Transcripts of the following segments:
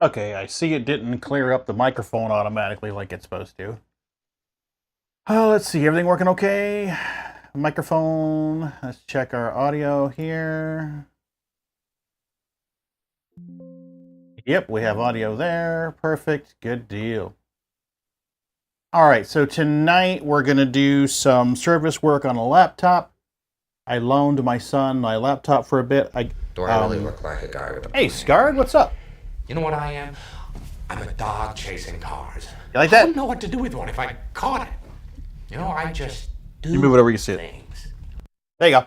Okay, I see it didn't clear up the microphone automatically like it's supposed to. Oh, let's see, everything working okay? Microphone, let's check our audio here. Yep, we have audio there. Perfect, good deal. All right, so tonight we're going to do some service work on a laptop. I loaned my son my laptop for a bit. Do I really look like a guy with a Hey, Scard, what's up? You know what I am? I'm a dog chasing cars. You like I that? wouldn't know what to do with one if I caught it. You know, I just do You move it over, you see it. things. There you go.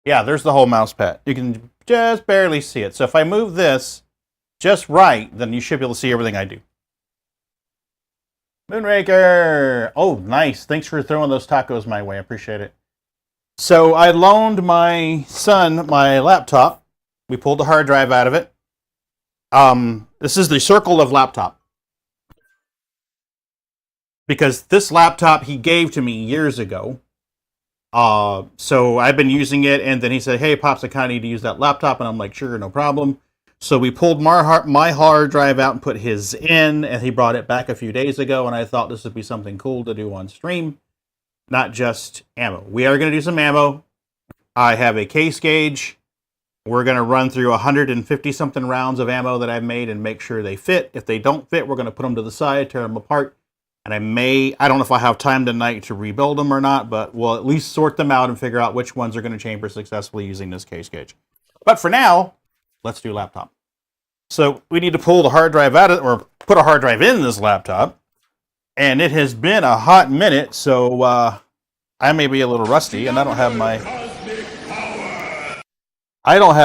Yeah, there's the whole mouse pad. You can just barely see it. So if I move this just right, then you should be able to see everything I do. Moonraker! Oh, nice. Thanks for throwing those tacos my way. I appreciate it. So I loaned my son my laptop. We pulled the hard drive out of it. This is the circle of laptop. Because this laptop he gave to me years ago. So I've been using it, and then he said, "Hey, Pops, I kind of need to use that laptop," and I'm like, "Sure, no problem." So we pulled my hard drive out and put his in, and he brought it back a few days ago, and I thought this would be something cool to do on stream, not just ammo. We are going to do some ammo. I have a case gauge. We're going to run through 150 something rounds of ammo that I've made and make sure they fit. If they don't fit, we're going to put them to the side, tear them apart. And I don't know if I have time tonight to rebuild them or not, but we'll at least sort them out and figure out which ones are going to chamber successfully using this case gauge. But for now, let's do laptop. So we need to pull the hard drive out of, or put a hard drive in this laptop. And it has been a hot minute, so I may be a little rusty, and I don't have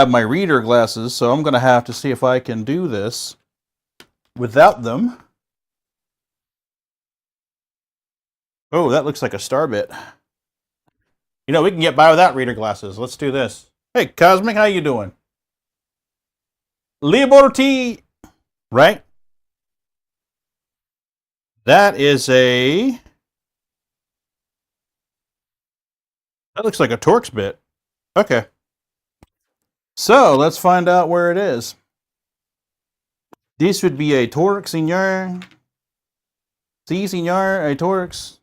my reader glasses, so I'm going to have to see if I can do this without them. Oh, that looks like a star bit. You know, we can get by without reader glasses. Let's do this. Hey, Cosmic, how you doing? Liberty, right? That looks like a Torx bit. Okay. So, let's find out where it is. This would be a Torx, senor. Si, senor, a Torx.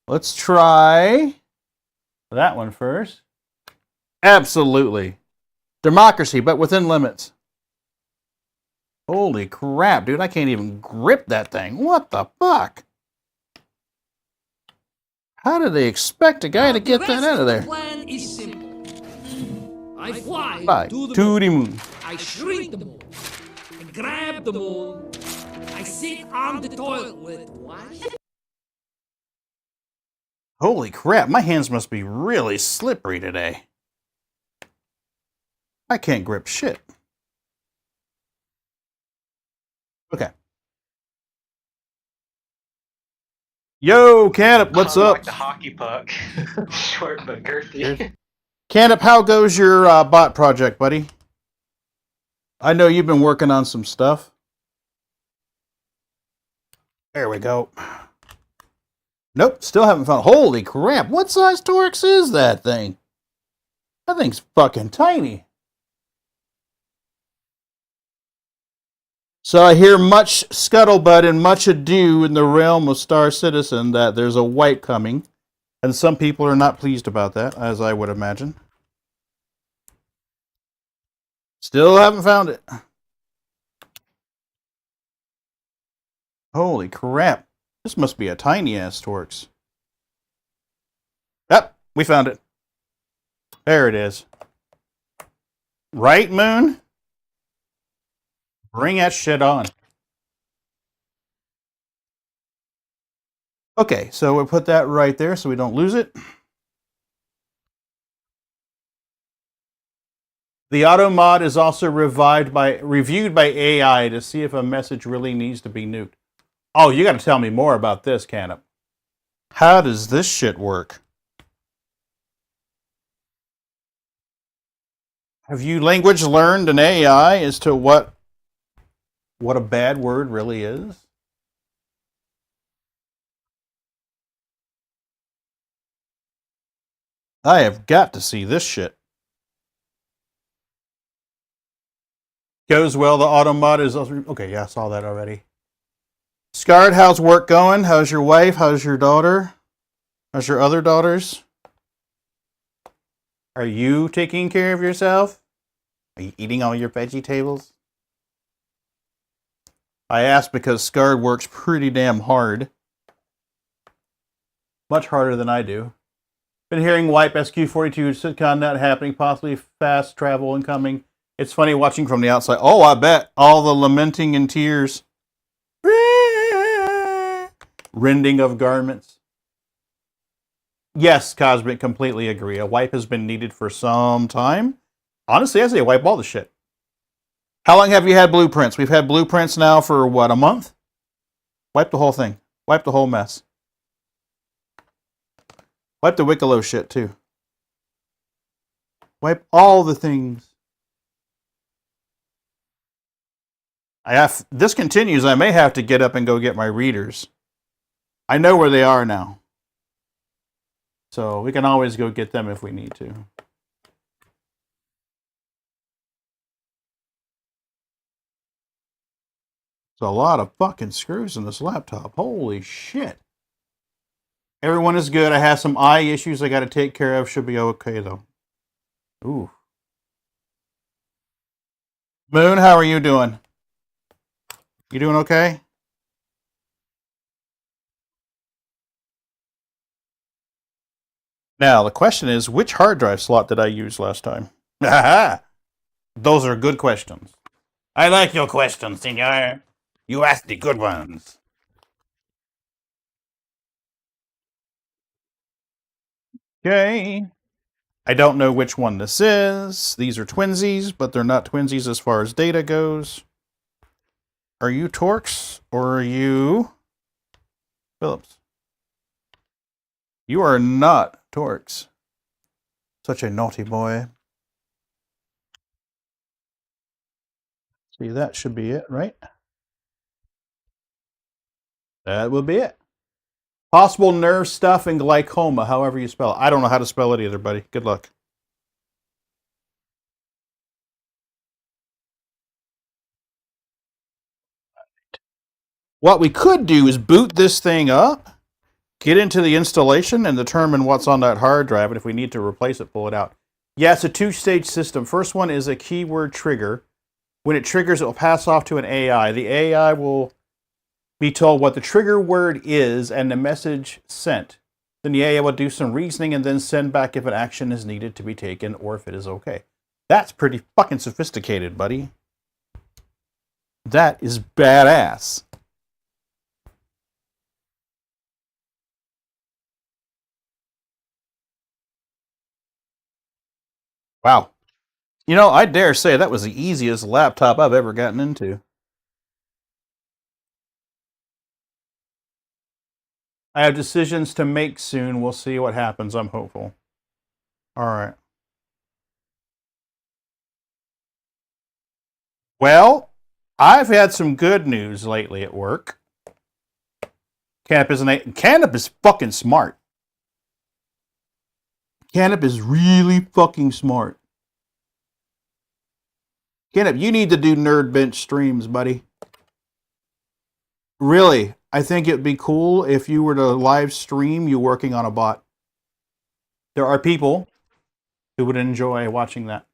Let's try that one first. Absolutely. Democracy, but within limits. Holy crap, dude. I can't even grip that thing. What the fuck? How did they expect a guy to get that out of there? The plan is simple. I fly to the moon. I shrink the moon. I grab the moon. I sit on the toilet with what? Holy crap, my hands must be really slippery today. I can't grip shit. Okay. Yo, Canup, what's up? Like the hockey puck. Short but girthy. Canup, how goes your bot project, buddy? I know you've been working on some stuff. There we go. Nope, still haven't found. Holy crap, what size Torx is that thing? That thing's fucking tiny. So I hear much scuttlebutt and much ado in the realm of Star Citizen that there's a wipe coming. And some people are not pleased about that, as I would imagine. Still haven't found it. Holy crap. This must be a tiny-ass Torx. Yep, we found it. There it is. Right, Moon? Bring that shit on. Okay, so we'll put that right there so we don't lose it. The auto mod is also reviewed by AI to see if a message really needs to be nuked. Oh, you got to tell me more about this, Canup. How does this shit work? Have you language learned an AI as to what a bad word really is? I have got to see this shit. Goes well, the auto mod is... Okay, yeah, I saw that already. Scarred, how's work going? How's your wife? How's your daughter? How's your other daughters? Are you taking care of yourself? Are you eating all your vegetables? I ask because Scarred works pretty damn hard. Much harder than I do. Been hearing Wipe SQ42 sitcom not happening, possibly fast travel incoming. It's funny watching from the outside. Oh, I bet. All the lamenting and tears. Rending of garments. Yes, Cosmic, completely agree. A wipe has been needed for some time. Honestly, I say wipe all the shit. How long have you had blueprints? We've had blueprints now for, what, a month? Wipe the whole thing. Wipe the whole mess. Wipe the Wicklow shit, too. Wipe all the things. This continues, I may have to get up and go get my readers. I know where they are now. So we can always go get them if we need to. It's a lot of fucking screws in this laptop. Holy shit. Everyone is good. I have some eye issues I got to take care of. Should be okay, though. Ooh. Moon, how are you doing? You doing okay? Now, the question is, which hard drive slot did I use last time? Those are good questions. I like your questions, senor. You ask the good ones. Okay. I don't know which one this is. These are twinsies, but they're not twinsies as far as data goes. Are you Torx or are you Phillips? You are not Torx. Such a naughty boy. See, that should be it, right? That will be it. Possible nerve stuff and glaucoma, however you spell it. I don't know how to spell it either, buddy. Good luck. What we could do is boot this thing up, get into the installation, and determine what's on that hard drive. And if we need to replace it, pull it out. Yeah, it's a two-stage system. First one is a keyword trigger. When it triggers, it will pass off to an AI. The AI will be told what the trigger word is and the message sent. Then the AI will do some reasoning and then send back if an action is needed to be taken or if it is okay. That's pretty fucking sophisticated, buddy. That is badass. Wow. You know, I dare say that was the easiest laptop I've ever gotten into. I have decisions to make soon. We'll see what happens. I'm hopeful. All right. Well, I've had some good news lately at work. Canop is fucking smart. Canop is really fucking smart. Canop, you need to do NerdBench streams, buddy. Really, I think it'd be cool if you were to live stream you working on a bot. There are people who would enjoy watching that.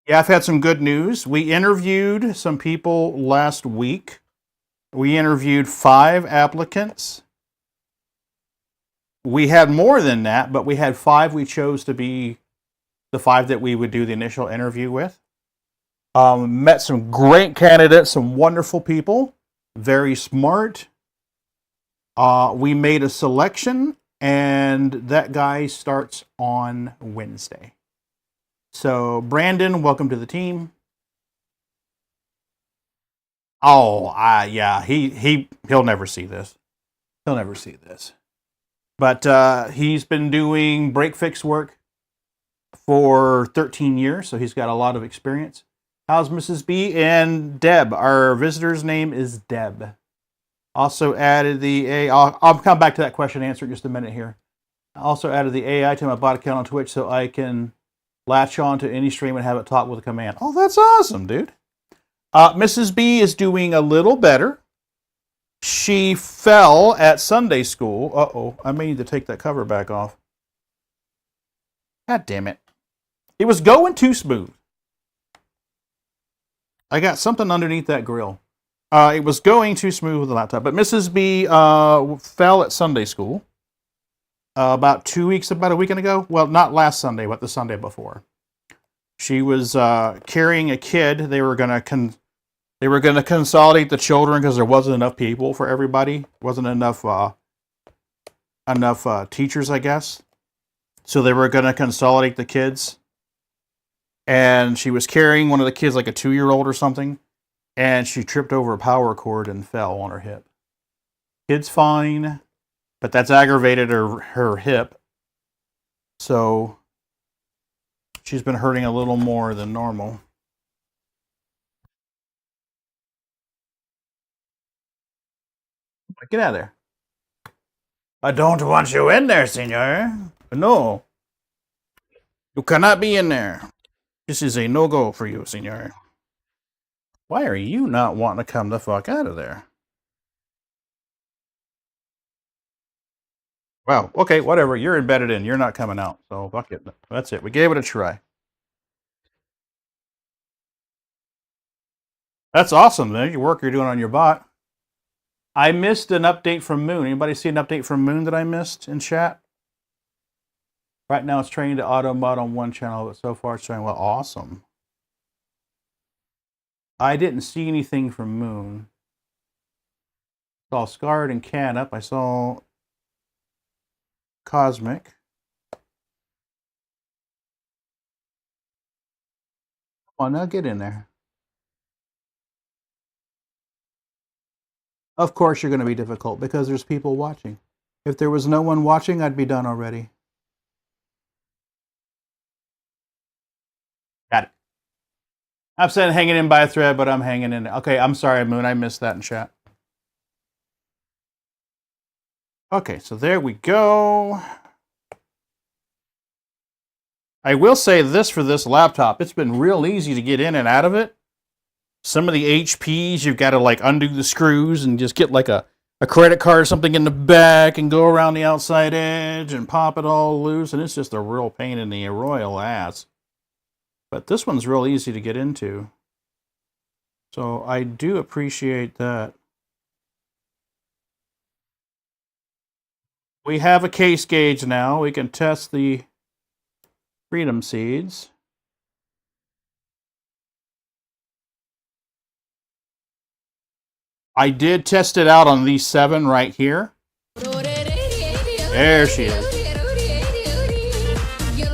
Yeah, I've had some good news. We interviewed some people last week. We interviewed 5 applicants. We had more than that, but we had 5 we chose to be the 5 that we would do the initial interview with. Met some great candidates, some wonderful people, very smart. We made a selection, and that guy starts on Wednesday. So, Brandon, welcome to the team. Oh, yeah, he'll never see this. He'll never see this. But he's been doing break fix work for 13 years, so he's got a lot of experience. How's Mrs. B? And Deb. Our visitor's name is Deb. Also added the AI. I'll come back to that question and answer in just a minute here. Also added the AI to my bot account on Twitch so I can latch on to any stream and have it talk with a command. Oh, that's awesome, dude. Mrs. B is doing a little better. She fell at Sunday school. Uh-oh, I may need to take that cover back off. God damn it. It was going too smooth. I got something underneath that grill. It was going too smooth with the laptop. But Mrs. B fell at Sunday school about a weekend ago. Well, not last Sunday, but the Sunday before. She was carrying a kid. They were going to consolidate the children because there wasn't enough people for everybody. Wasn't enough teachers, I guess. So they were going to consolidate the kids. And she was carrying one of the kids, like a 2-year-old or something. And she tripped over a power cord and fell on her hip. Kid's fine, but that's aggravated her hip. So she's been hurting a little more than normal. Get out of there. I don't want you in there, senor. No. You cannot be in there. This is a no-go for you, senor. Why are you not wanting to come the fuck out of there? Wow. Okay, whatever. You're embedded in. You're not coming out. So fuck it. That's it. We gave it a try. That's awesome, man. Your work you're doing on your bot. I missed an update from Moon. Anybody see an update from Moon that I missed in chat? Right now it's training to auto mod on one channel, but so far it's showing well. Awesome. I didn't see anything from Moon. I saw Scarred and Can Up. I saw Cosmic. Come on, now get in there. Of course you're going to be difficult because there's people watching. If there was no one watching, I'd be done already. Got it. I'm saying hanging in by a thread, but I'm hanging in. Okay, I'm sorry, Moon. I missed that in chat. Okay, so there we go. I will say this for this laptop. It's been real easy to get in and out of it. Some of the HPs, you've got to like undo the screws and just get like a credit card or something in the back and go around the outside edge and pop it all loose. And it's just a real pain in the royal ass. But this one's real easy to get into. So I do appreciate that. We have a case gauge now. We can test the freedom seeds. I did test it out on these 7 right here. There she is.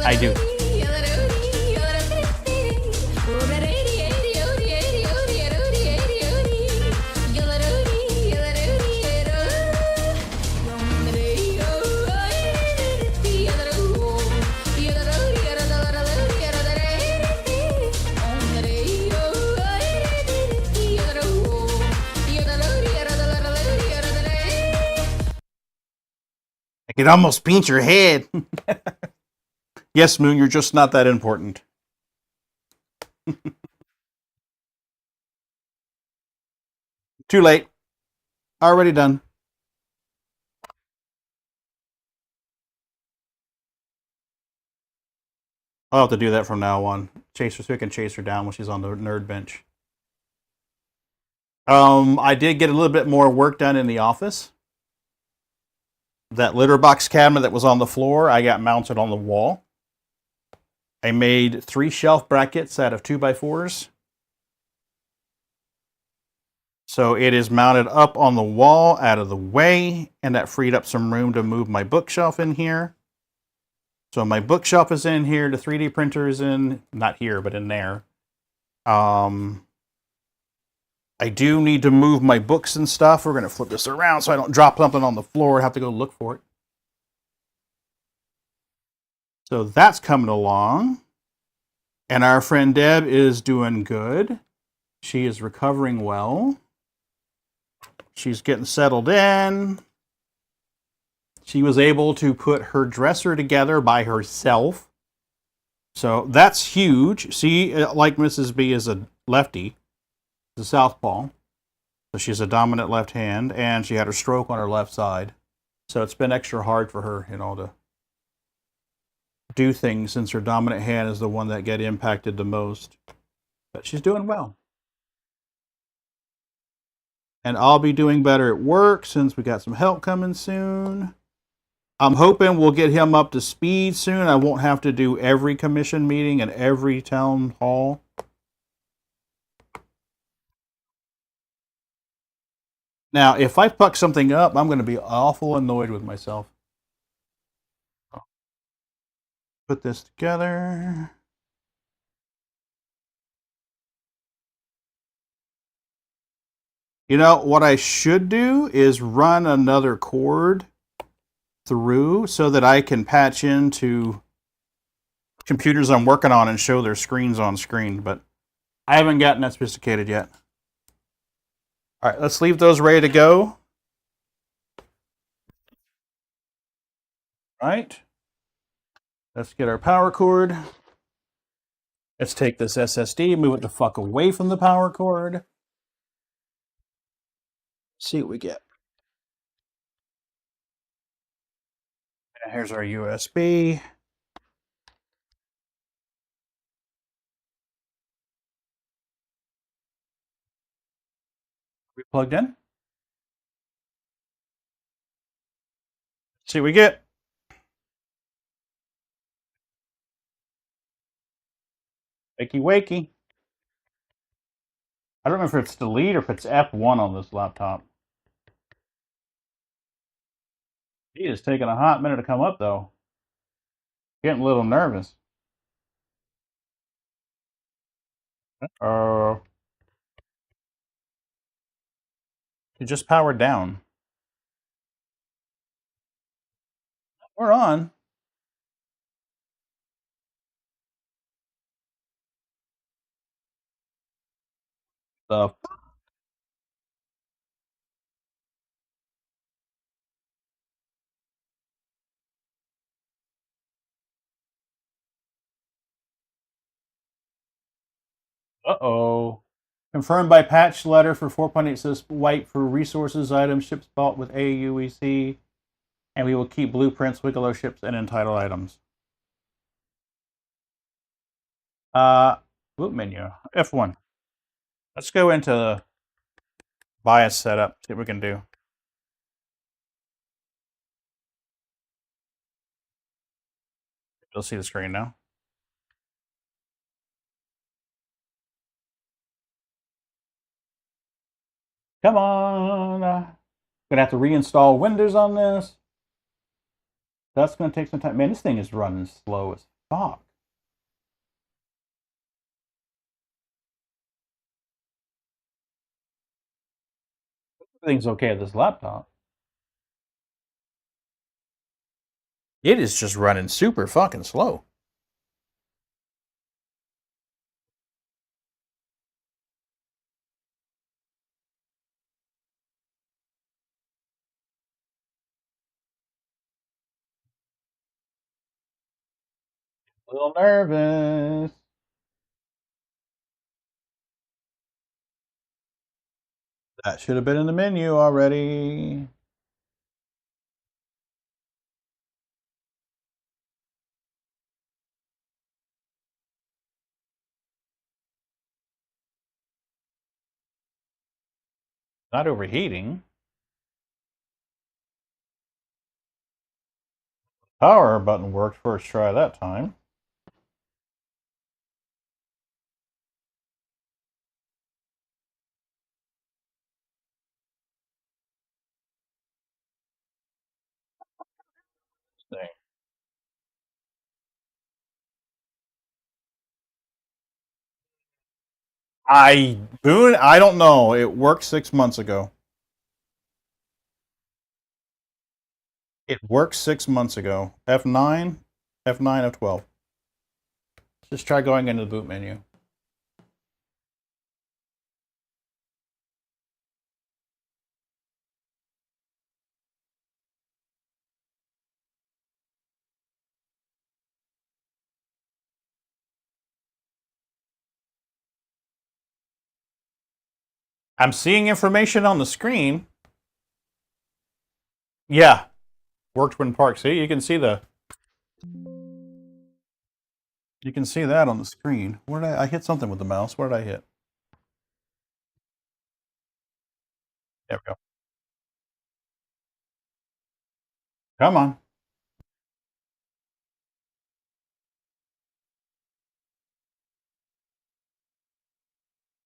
I do. I could almost paint your head. Yes, Moon, you're just not that important. Too late. Already done. I'll have to do that from now on. Chase her so we can chase her down when she's on the NerdBench. I did get a little bit more work done in the office. That litter box cabinet that was on the floor, I got mounted on the wall. I made 3 shelf brackets out of 2x4s. So it is mounted up on the wall out of the way, and that freed up some room to move my bookshelf in here. So my bookshelf is in here, the 3D printer is in, not here, but in there. I do need to move my books and stuff. We're going to flip this around so I don't drop something on the floor and have to go look for it. So that's coming along. And our friend Deb is doing good. She is recovering well. She's getting settled in. She was able to put her dresser together by herself. So that's huge. See, like Mrs. B is a lefty. The southpaw, so she's a dominant left hand, and she had her stroke on her left side, so it's been extra hard for her, to do things since her dominant hand is the one that get impacted the most. But she's doing well, and I'll be doing better at work since we got some help coming soon. I'm hoping we'll get him up to speed soon. I won't have to do every commission meeting and every town hall. Now, if I fuck something up, I'm going to be awful annoyed with myself. Put this together. What I should do is run another cord through so that I can patch into computers I'm working on and show their screens on screen, but I haven't gotten that sophisticated yet. All right, let's leave those ready to go. Right. Let's get our power cord. Let's take this SSD, move it the fuck away from the power cord. See what we get. And here's our USB. We plugged in. See what we get. Wakey wakey. I don't know if it's delete or if it's F1 on this laptop. It is taking a hot minute to come up though. Getting a little nervous. Oh, it just powered down. We're on. The uh-oh. Confirmed by patch letter for 4.8 says white for resources items ships bought with AUEC, and we will keep blueprints, Wiggler ships, and entitled items. Boot menu, F1. Let's go into BIOS setup, see what we can do. You'll see the screen now. Come on. Gonna have to reinstall Windows on this. That's gonna take some time. Man, this thing is running slow as fuck. Everything's okay at this laptop. It is just running super fucking slow. A little nervous. That should have been in the menu already. Not overheating. Power button worked first try that time. Thing. I don't know. It worked 6 months ago. It worked 6 months ago. F9, F9, F12. Just try going into the boot menu. I'm seeing information on the screen. Yeah, worked when parked. See, you can see that on the screen. Where did I hit something with the mouse? Where did I hit? There we go. Come on.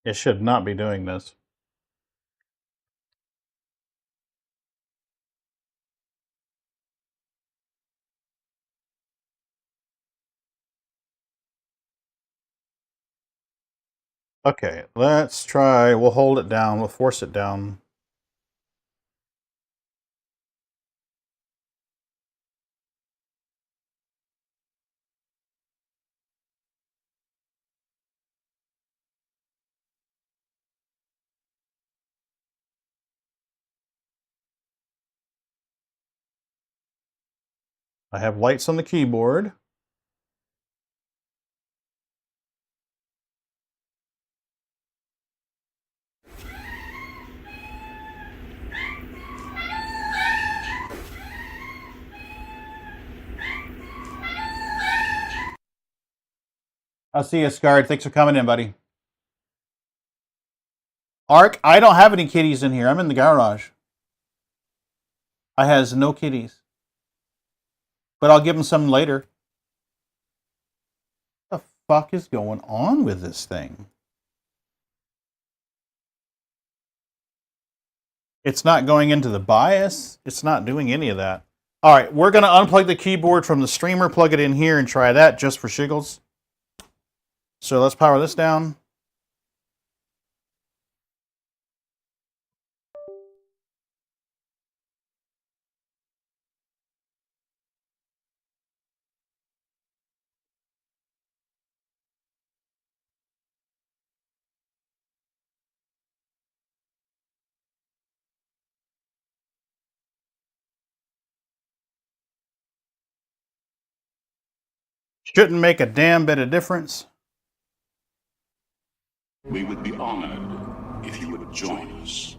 It should not be doing this. Okay, let's try. We'll hold it down. We'll force it down. I have lights on the keyboard. I'll see you, Scarred. Thanks for coming in, buddy. Ark, I don't have any kitties in here. I'm in the garage. I has no kitties. But I'll give them some later. What the fuck is going on with this thing? It's not going into the BIOS. It's not doing any of that. All right, we're going to unplug the keyboard from the streamer, plug it in here, and try that just for shiggles. So let's power this down. Shouldn't make a damn bit of difference. We would be honored if you would join us.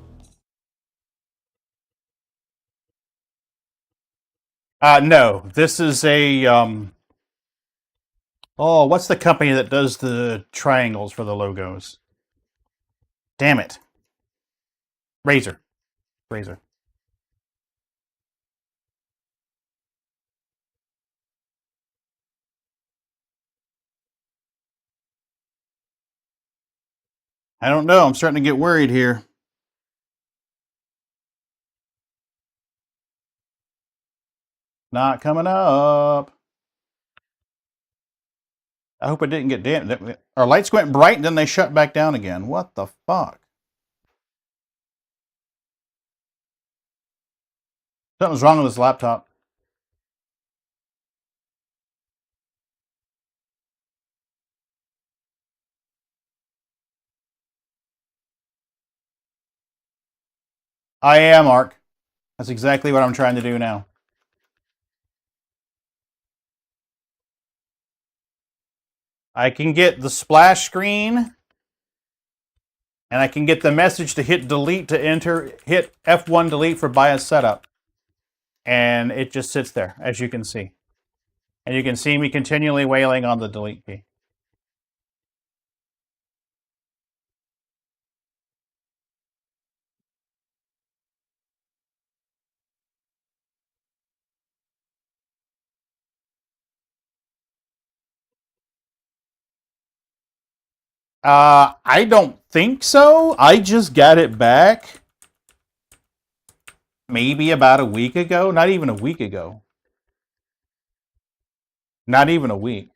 No, this is a, oh, what's the company that does the triangles for the logos? Damn it. Razer. Razer. I don't know. I'm starting to get worried here. Not coming up. I hope it didn't get damaged. Our lights went bright and then they shut back down again. What the fuck? Something's wrong with this laptop. I am, Ark. That's exactly what I'm trying to do now. I can get the splash screen, and I can get the message to hit delete to enter, hit F1 delete for BIOS setup. And it just sits there, as you can see. And you can see me continually wailing on the delete key. I don't think so. I just got it back maybe about a week ago. Not even a week ago. Not even a week.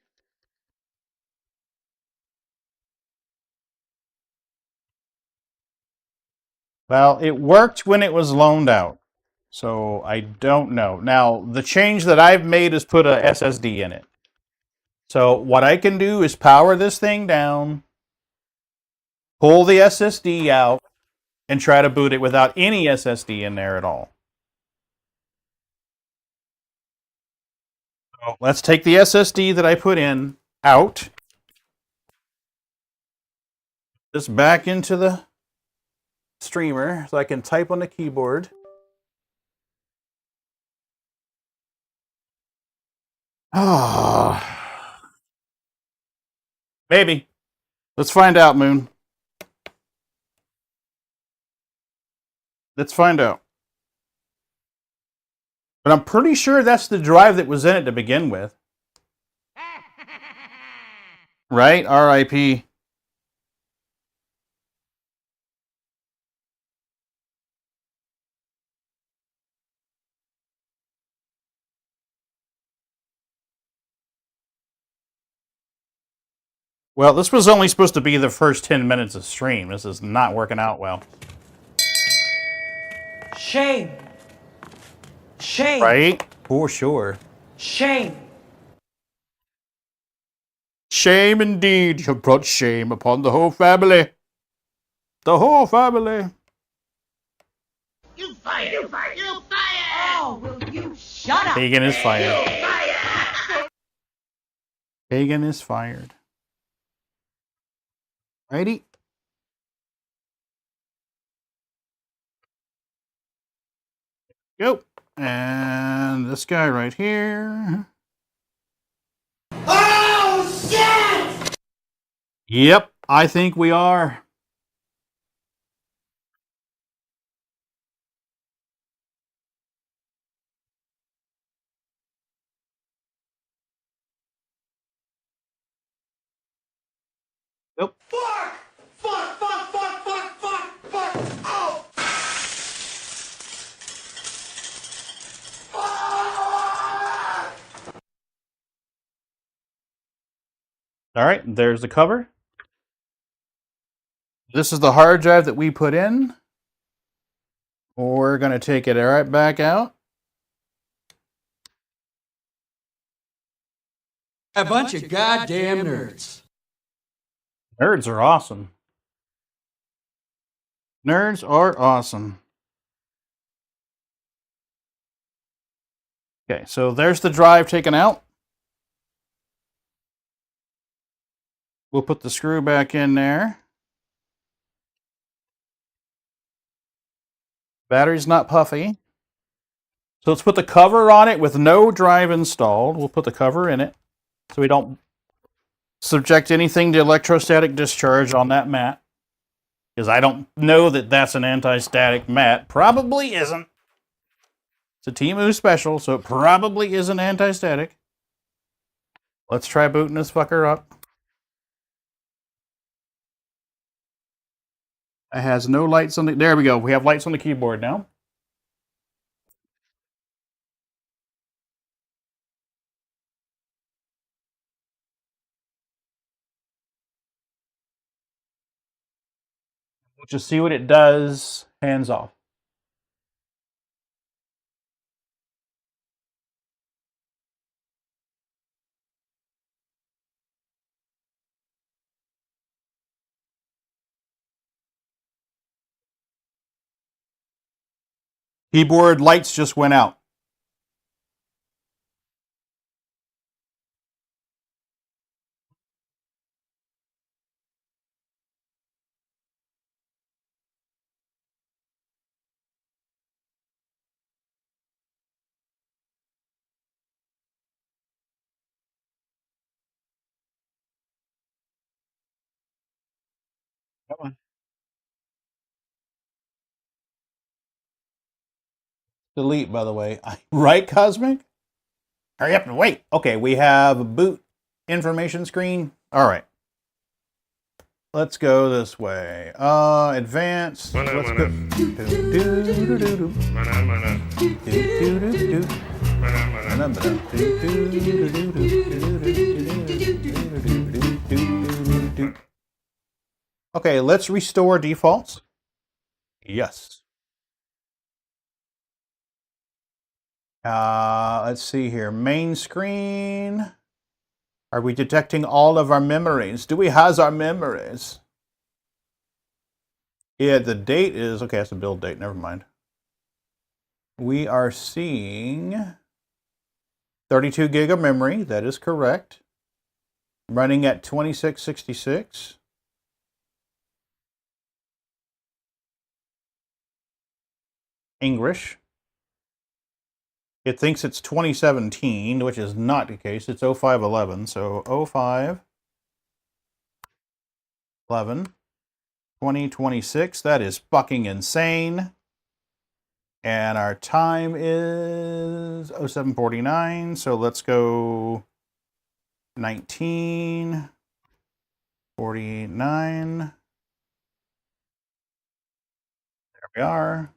Well, it worked when it was loaned out. So I don't know. Now, the change that I've made is put a SSD in it. So what I can do is power this thing down, pull the SSD out, and try to boot it without any SSD in there at all. So let's take the SSD that I put in out. This back into the streamer so I can type on the keyboard. Ah, maybe. Let's find out, Moon. Let's find out. But I'm pretty sure that's the drive that was in it to begin with. Right? RIP. Well, this was only supposed to be the first 10 minutes of stream. This is not working out well. Shame. Shame. Right? For sure. Shame. Shame indeed. You have brought shame upon the whole family. The whole family. You fired! You fired! You fired! Oh, will you shut up? Hagen is fired. You fired! Hagen is fired. Righty. Go. And this guy right here. Oh, shit! Yep, I think we are. Nope. Fuck! Fuck, fuck, fuck, fuck, fuck, fuck! Oh! All right, there's the cover. This is the hard drive that we put in. We're going to take it right back out. A bunch of goddamn nerds. Nerds are awesome. Nerds are awesome. Okay, so there's the drive taken out. We'll put the screw back in there. Battery's not puffy. So let's put the cover on it with no drive installed. We'll put the cover in it so we don't subject anything to electrostatic discharge on that mat. Because I don't know that that's an anti-static mat. Probably isn't. It's a Temu special, so it probably isn't anti-static. Let's try booting this fucker up. It has no lights on the... There we go. We have lights on the keyboard now. We'll just see what it does. Hands off. Keyboard lights just went out. Come on. Delete, by the way. Right, Cosmic? Hurry up and wait. Okay, we have a boot information screen. All right. Let's go this way. Advanced. Let's go. Okay, let's restore defaults. Yes. Let's see here. Main screen. Are we detecting all of our memories? Do we have our memories? Yeah, the date is... Okay, that's a build date. Never mind. We are seeing 32 gig of memory. That is correct. Running at 2666. English. It thinks it's 2017, which is not the case. It's 0511. So 0511 2026. That is fucking insane. And our time is 0749. So let's go 1949. There we are.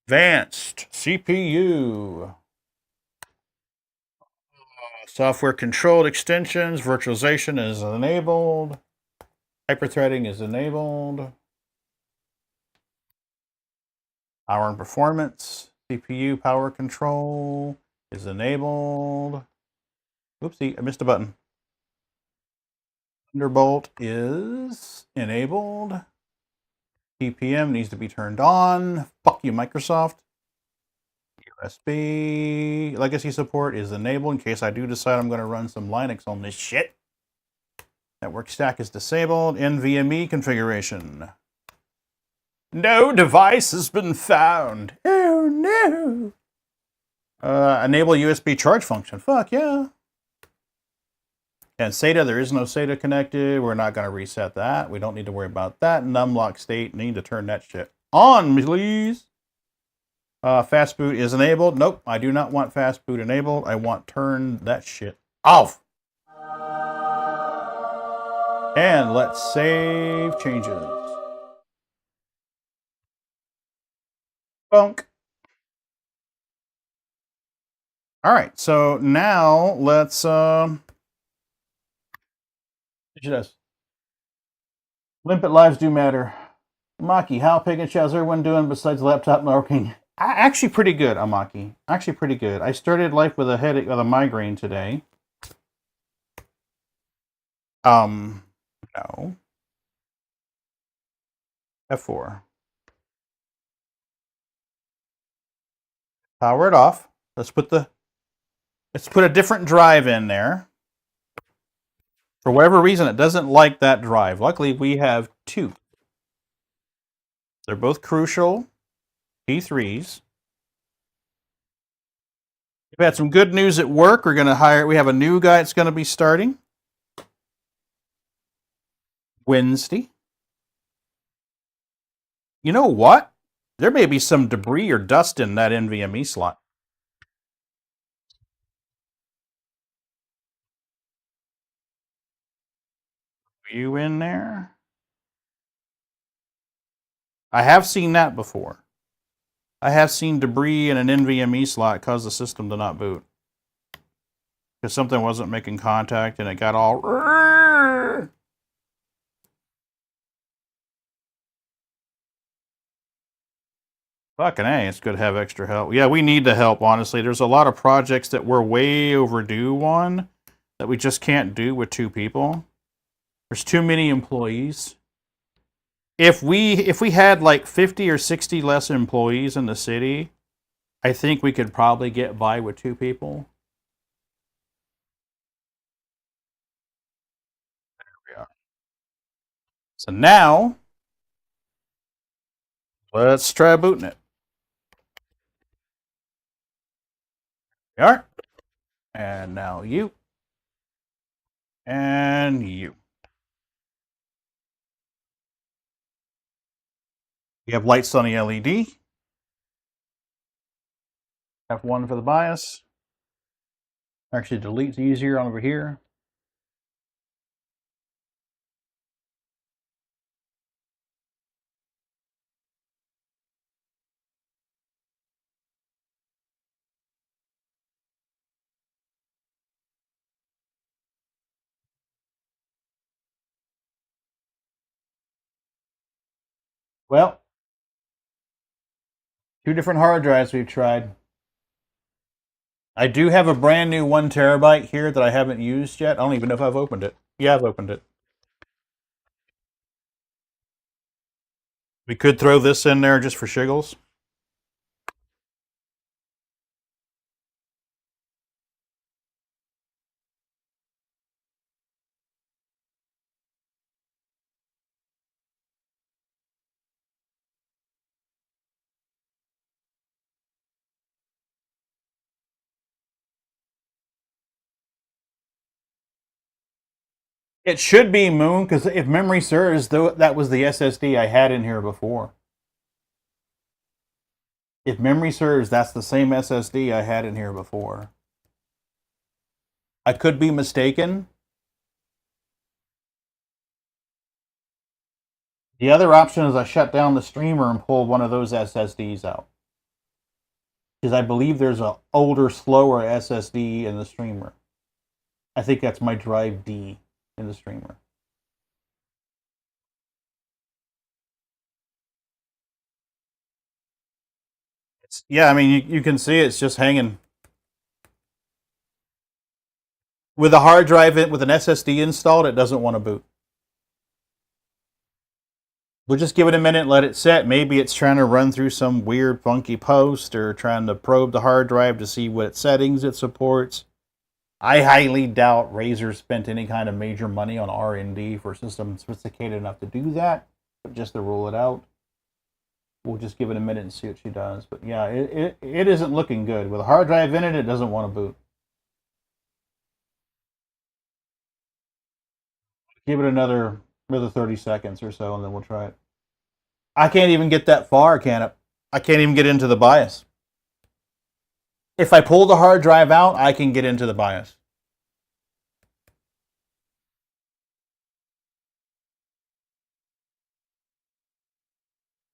Advanced CPU. Software controlled extensions. Virtualization is enabled. Hyperthreading is enabled. Power and performance. CPU power control is enabled. Oopsie, I missed a button. Thunderbolt is enabled. TPM needs to be turned on. Fuck you, Microsoft. USB legacy support is enabled in case I do decide I'm going to run some Linux on this shit. Network stack is disabled. NVMe configuration. No device has been found. Oh no. Enable USB charge function. Fuck yeah. And SATA, there is no SATA connected. We're not going to reset that. We don't need to worry about that. Numlock state, need to turn that shit on, please. Fast boot is enabled. Nope, I do not want fast boot enabled. I want turn that shit off. And let's save changes. Bunk. All right, so now let's Limpet lives do matter. Amaki, how pig and how's everyone doing besides laptop networking? Actually pretty good, Amaki. Actually pretty good. I started life with a headache, with a migraine today. No. F4. Power it off. Let's put a different drive in there. For whatever reason, it doesn't like that drive. Luckily, we have two. They're both crucial P3s. We've had some good news at work. We have a new guy that's going to be starting Wednesday. You know what? There may be some debris or dust in that NVMe slot. You in there? I have seen that before. I have seen debris in an NVMe slot cause the system to not boot. Because something wasn't making contact and it got all... Fucking A, it's good to have extra help. Yeah, we need the help, honestly. There's a lot of projects that we're way overdue on that we just can't do with two people. There's too many employees. If we had like 50 or 60 less employees in the city, I think we could probably get by with two people. There we are. So now, let's try booting it. We are. And now you. And you. You have lights on the LED. Have one for the BIOS. Actually, delete's easier on over here. Well, two different hard drives we've tried. I do have a brand new 1 terabyte here that I haven't used yet. I don't even know if I've opened it. Yeah, I've opened it. We could throw this in there just for shiggles. It should be Moon, because if memory serves, though, that was the SSD I had in here before. If memory serves, that's the same SSD I had in here before. I could be mistaken. The other option is I shut down the streamer and pull one of those SSDs out. Because I believe there's an older, slower SSD in the streamer. I think that's my drive D in the streamer. Yeah, I mean, you can see it's just hanging. With a hard drive with an SSD installed, it doesn't want to boot. We'll just give it a minute, let it set. Maybe it's trying to run through some weird funky post or trying to probe the hard drive to see what settings it supports. I highly doubt Razer spent any kind of major money on R&D for a system sophisticated enough to do that, but just to rule it out. We'll just give it a minute and see what she does. But yeah, it isn't looking good. With a hard drive in it, it doesn't want to boot. Give it another 30 seconds or so, and then we'll try it. I can't even get that far, can it? I can't even get into the BIOS. If I pull the hard drive out, I can get into the BIOS.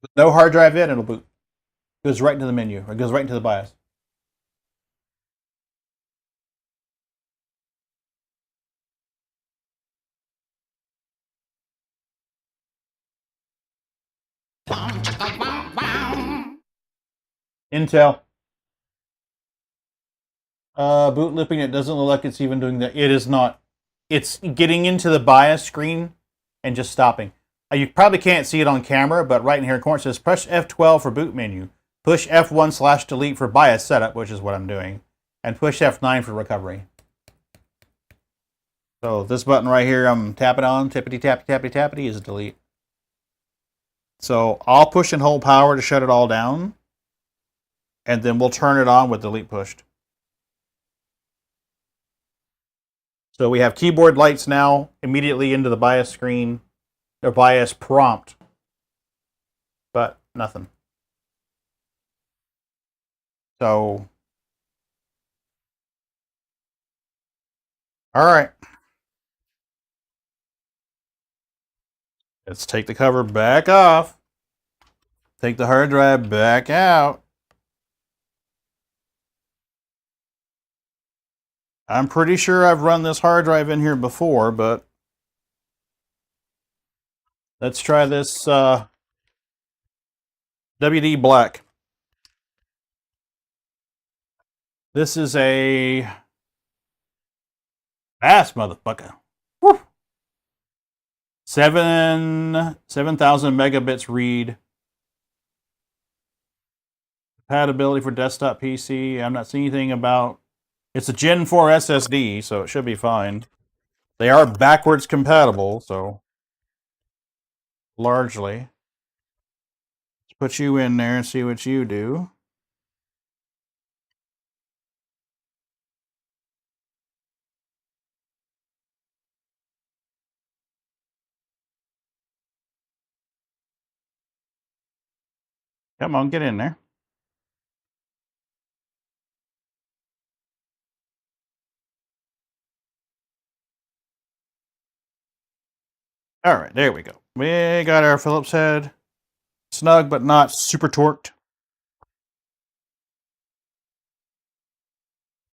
With no hard drive in, it'll boot. It goes right into the menu. It goes right into the BIOS. Intel. Boot lipping, it doesn't look like it's even doing that. It is not. It's getting into the BIOS screen and just stopping. You probably can't see it on camera, but right in here in the corner it says push F12 for boot menu. Push F1/delete for BIOS setup, which is what I'm doing. And push F9 for recovery. So this button right here I'm tapping on, tippity tappity tappity tappity, is delete. So I'll push and hold power to shut it all down. And then we'll turn it on with delete pushed. So we have keyboard lights now immediately into the BIOS screen, or BIOS prompt, but nothing. So, all right. Let's take the cover back off. Take the hard drive back out. I'm pretty sure I've run this hard drive in here before, but let's try this WD Black. This is a fast motherfucker. Woo. 7,000 megabits read. Compatibility for desktop PC. I'm not seeing anything about. It's a Gen 4 SSD, so it should be fine. They are backwards compatible, so largely. Let's put you in there and see what you do. Come on, get in there. All right, there we go. We got our Phillips head. Snug, but not super torqued.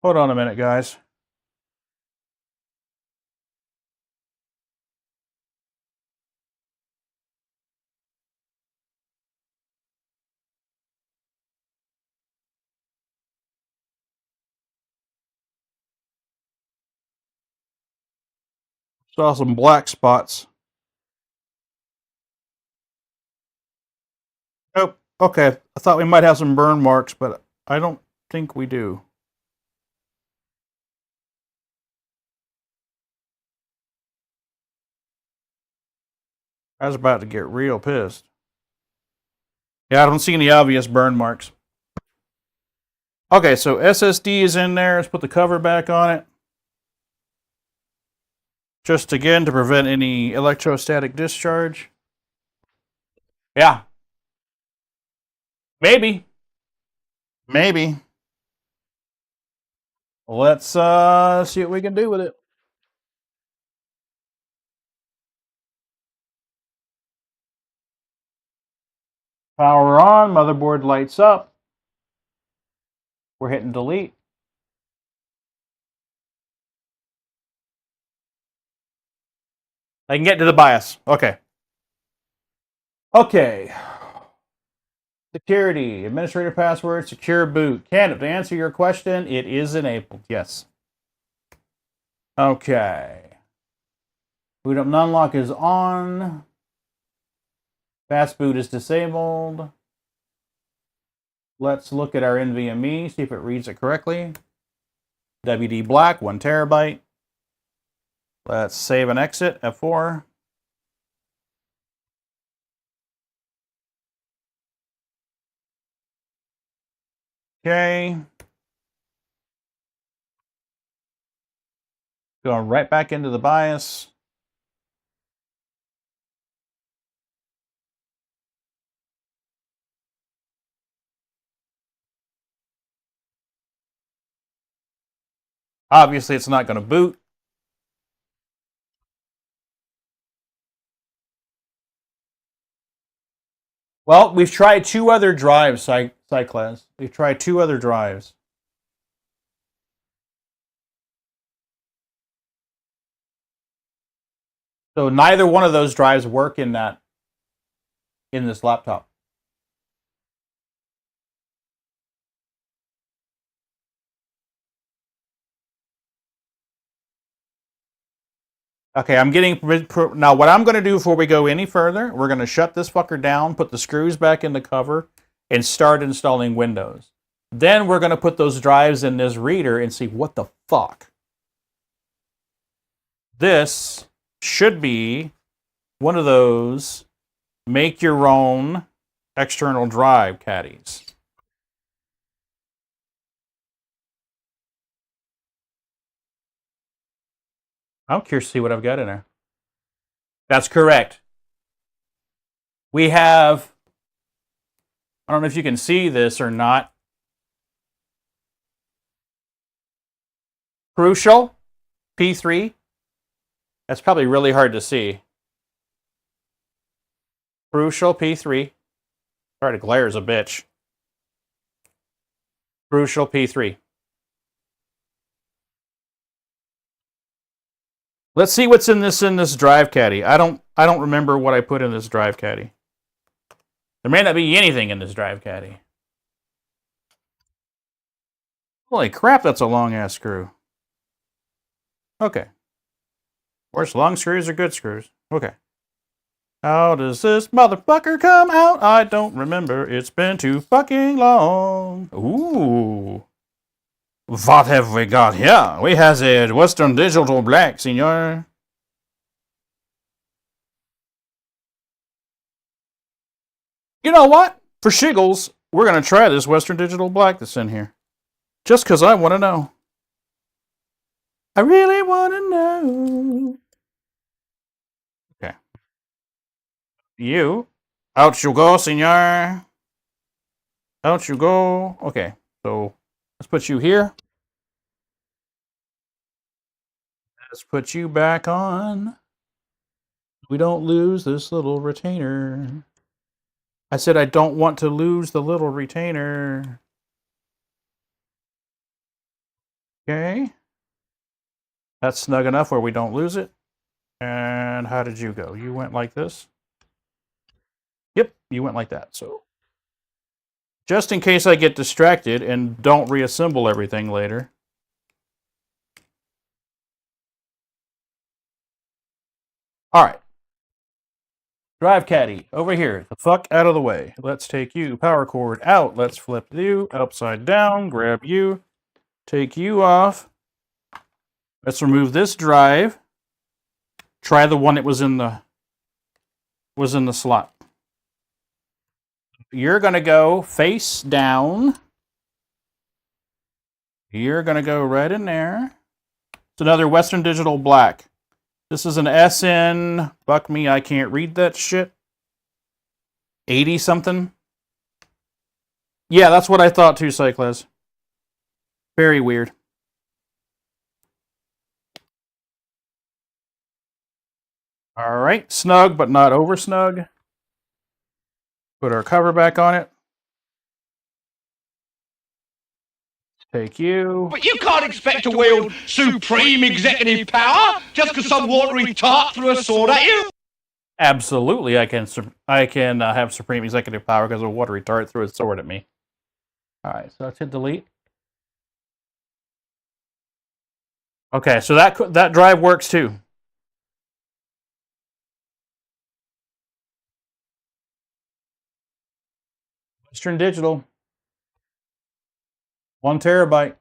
Hold on a minute, guys. Saw some black spots. Oh, okay. I thought we might have some burn marks, but I don't think we do. I was about to get real pissed. Yeah, I don't see any obvious burn marks. Okay, so SSD is in there. Let's put the cover back on it. Just again to prevent any electrostatic discharge. Yeah. Maybe. Maybe. Let's see what we can do with it. Power on, motherboard lights up. We're hitting delete. I can get to the BIOS. Okay. Okay. Security, administrator password, secure boot. Canada, to answer your question, it is enabled. Yes. Okay. Boot up and unlock is on. Fast boot is disabled. Let's look at our NVMe, see if it reads it correctly. WD Black, 1 terabyte. Let's save and exit, F4. Okay. Going right back into the BIOS. Obviously, it's not going to boot. Well, we've tried 2 other drives, Cyclaz. We've tried 2 other drives. So neither one of those drives work in this laptop. Okay, I'm getting... Now, what I'm going to do before we go any further, we're going to shut this fucker down, put the screws back in the cover, and start installing Windows. Then we're going to put those drives in this reader and see what the fuck. This should be one of those make your own external drive caddies. I'm curious to see what I've got in there. That's correct. We have, I don't know if you can see this or not. Crucial P3. That's probably really hard to see. Crucial P3. Sorry to glare as a bitch. Crucial P3. Let's see what's in this drive caddy. I don't remember what I put in this drive caddy. There may not be anything in this drive caddy. Holy crap, that's a long ass screw. Okay. Of course, long screws are good screws. Okay. How does this motherfucker come out? I don't remember. It's been too fucking long. Ooh. What have we got here? We have a Western Digital Black, senor. You know what? For shiggles, we're going to try this Western Digital Black that's in here. Just because I want to know. I really want to know. Okay. You. Out you go, senor. Out you go. Okay. So, let's put you here. Let's put you back on. We don't lose this little retainer. I said I don't want to lose the little retainer. Okay. That's snug enough where we don't lose it. And how did you go? You went like this? Yep, you went like that. So, just in case I get distracted and don't reassemble everything later. All right. Drive caddy, over here. The fuck out of the way. Let's take you. Power cord out. Let's flip you upside down. Grab you. Take you off. Let's remove this drive. Try the one that was in the slot. You're going to go face down. You're going to go right in there. It's another Western Digital Black. This is an SN, fuck me, I can't read that shit. 80 something. Yeah, that's what I thought too, Cyclaz. Very weird. All right, snug, but not over snug. Put our cover back on it. Take you. But you can't expect to wield supreme executive power just because some watery tart threw a sword at you. Absolutely, I can have supreme executive power because a watery tart threw a sword at me. All right, so let's hit delete. Okay, so that drive works too. Western Digital. 1 terabyte.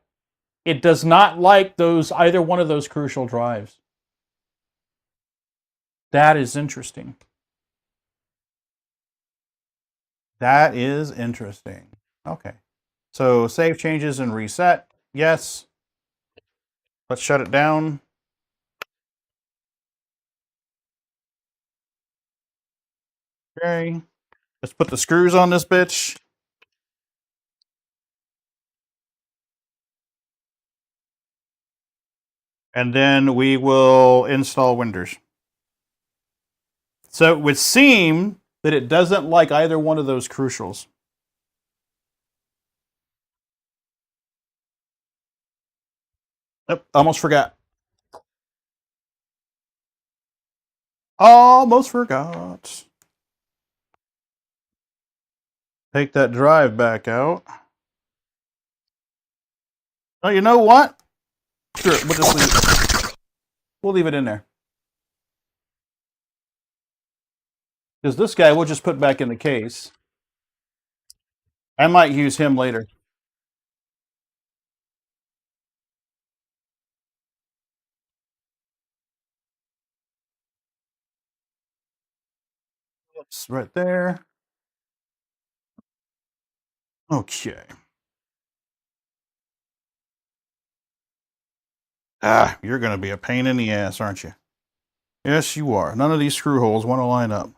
It does not like either one of those crucial drives. That is interesting. That is interesting. Okay. So save changes and reset. Yes. Let's shut it down. Okay. Let's put the screws on this bitch. And then we will install Windows. So it would seem that it doesn't like either one of those crucials. Yep, almost forgot. Almost forgot. Take that drive back out. Oh, you know what? Sure, we'll just leave it. We'll leave it in there. Because this guy we'll just put back in the case. I might use him later. Oops, right there. Okay. Ah, you're going to be a pain in the ass, aren't you? Yes, you are. None of these screw holes want to line up.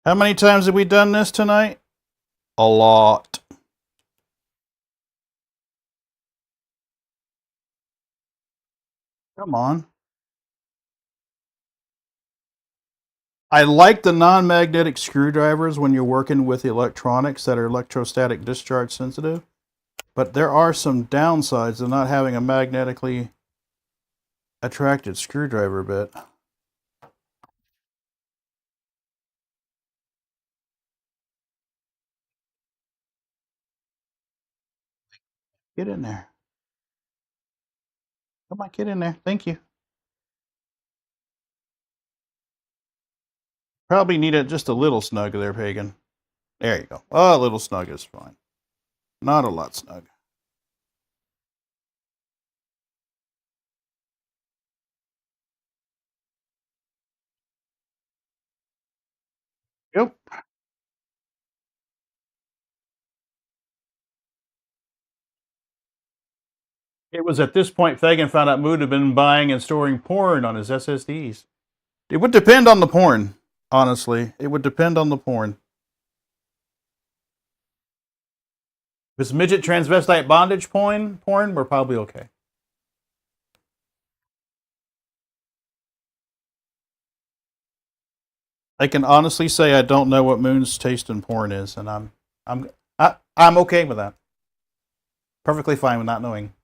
How many times have we done this tonight? A lot. Come on. I like the non-magnetic screwdrivers when you're working with electronics that are electrostatic discharge sensitive, but there are some downsides to not having a magnetically attracted screwdriver bit. Get in there. Come on, get in there. Thank you. Probably need it just a little snug there, Pagan. There you go. Oh, a little snug is fine. Not a lot snug. Yep. It was at this point Fagan found out Mood had been buying and storing porn on his SSDs. It would depend on the porn, honestly. It would depend on the porn. If it's midget transvestite bondage porn, we're probably okay. I can honestly say I don't know what Moon's taste in porn is, and I'm okay with that. Perfectly fine with not knowing.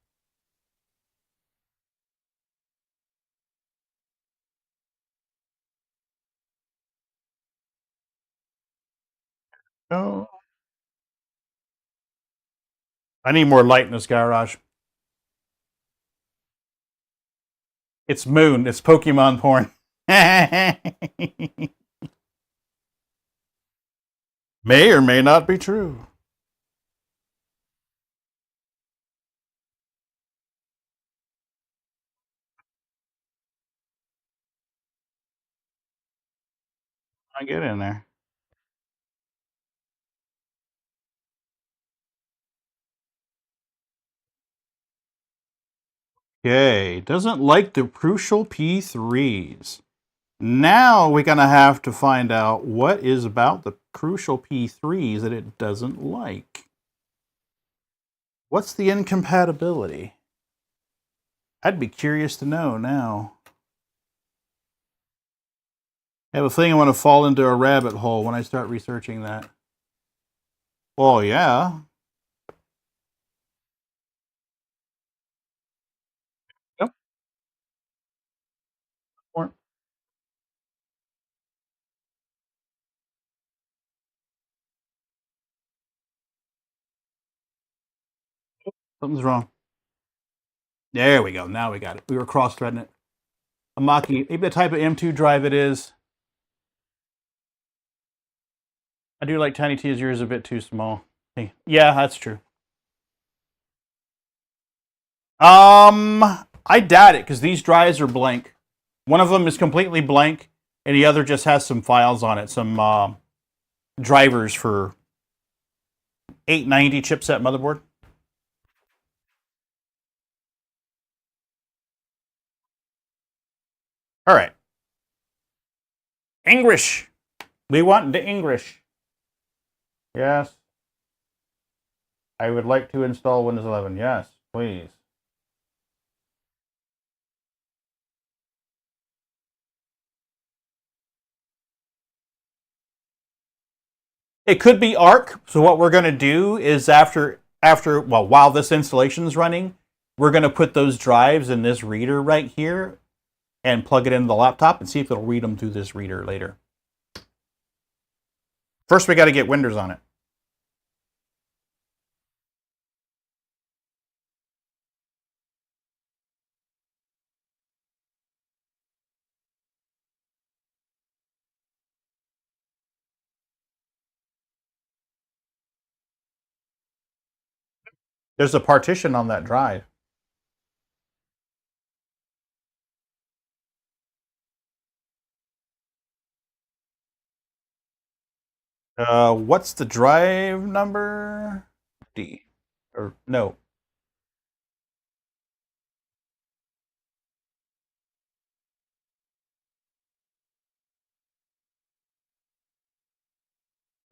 Oh, I need more light in this garage. It's Moon. It's Pokemon porn. May or may not be true. I get in there. Okay, doesn't like the crucial P3s. Now we're going to have to find out what is about the crucial P3s that it doesn't like. What's the incompatibility? I'd be curious to know now. I have a thing I want to fall into a rabbit hole when I start researching that. Oh, yeah. Yep. Something's wrong. There we go. Now we got it. We were cross-threading it. a Mach-E, maybe the type of M2 drive it is. I do like Tiny T. Yours is a bit too small. Yeah, that's true. I doubt it because these drives are blank. One of them is completely blank, and the other just has some files on it, some drivers for 890 chipset motherboard. All right. English. We want the English. Yes. I would like to install Windows 11. Yes, please. It could be ARC. So what we're going to do is while this installation is running, we're going to put those drives in this reader right here and plug it into the laptop and see if it'll read them through this reader later. First, we got to get Windows on it. There's a partition on that drive. What's the drive number? D. Or no.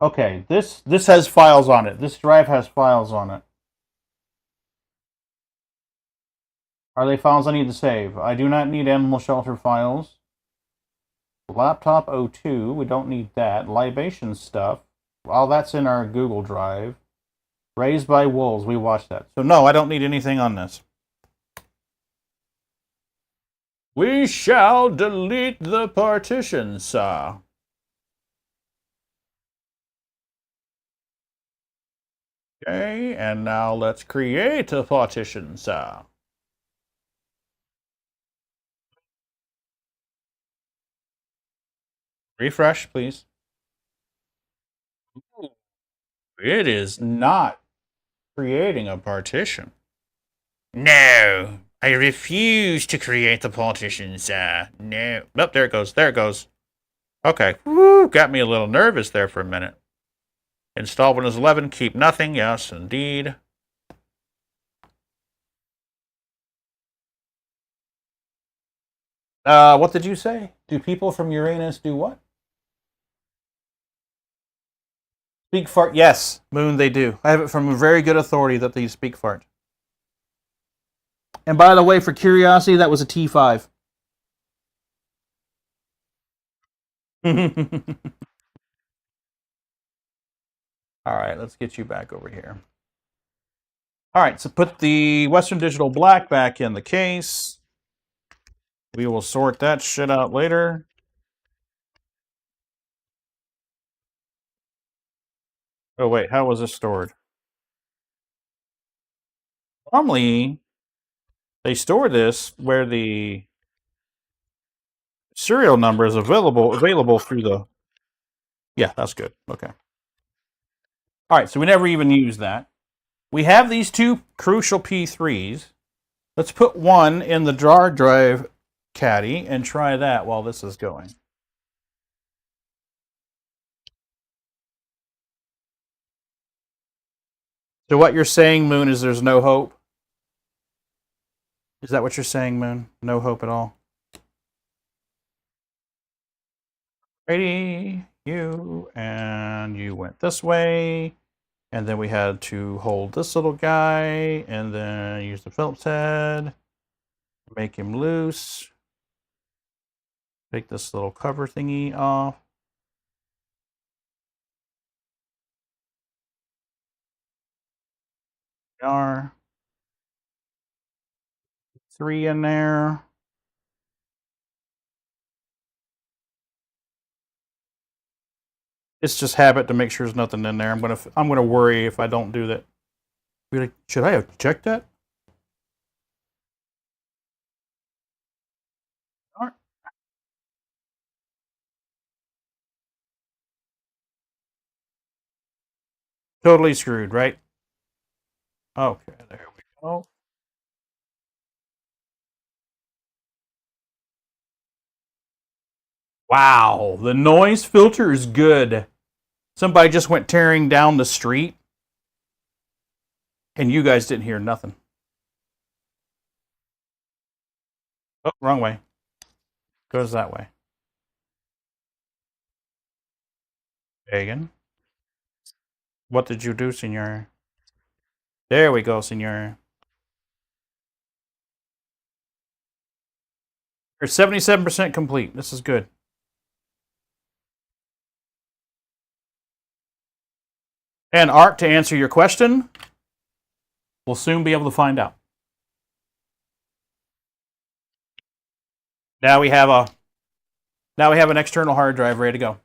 Okay, this has files on it. This drive has files on it. Are they files I need to save? I do not need animal shelter files. Laptop 02, we don't need that. Libation stuff, well, that's in our Google Drive. Raised by Wolves, we watched that. So no, I don't need anything on this. We shall delete the partition, sir. Okay, and now let's create a partition, sir. Refresh, please. It is not creating a partition. No, I refuse to create the partition, sir. No. Oh, there it goes. There it goes. Okay. Woo, got me a little nervous there for a minute. Install Windows 11, keep nothing. Yes, indeed. What did you say? Do people from Uranus do what? Speak fart. Yes, Moon, they do. I have it from a very good authority that they speak fart. And by the way, for curiosity, that was a T5. All right, let's get you back over here. All right, so put the Western Digital Black back in the case. We will sort that shit out later. Oh, wait, how was this stored? Normally, they store this where the serial number is available through the... Yeah, that's good. Okay. All right, so we never even use that. We have these two crucial P3s. Let's put one in the jar drive caddy and try that while this is going. So what you're saying, Moon, is there's no hope? Is that what you're saying, Moon? No hope at all? Ready, you, and you went this way. And then we had to hold this little guy and then use the Phillips head. Make him loose. Take this little cover thingy off. Are 3 in there. It's just habit to make sure there's nothing in there. I'm gonna worry if I don't do that. Be like, should I have checked that? All right. Totally screwed, right? Okay, there we go. Wow, the noise filter is good. Somebody just went tearing down the street, and you guys didn't hear nothing. Oh, wrong way. Goes that way. Pagan. What did you do, senor? There we go, senor. You're 77% complete. This is good. And Art, to answer your question, we'll soon be able to find out. Now we have an external hard drive ready to go.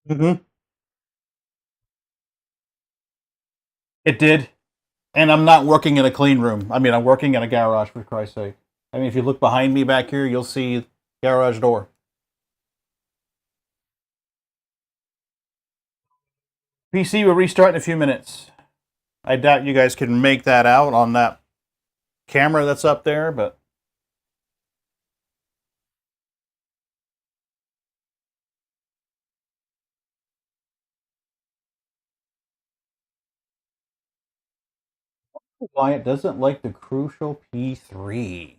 Mm-hmm. It did. And I'm not working in a clean room. I mean, I'm working in a garage, for Christ's sake. I mean, if you look behind me back here, you'll see garage door. PC will restart in a few minutes. I doubt you guys can make that out on that camera that's up there, but why it doesn't like the Crucial P3.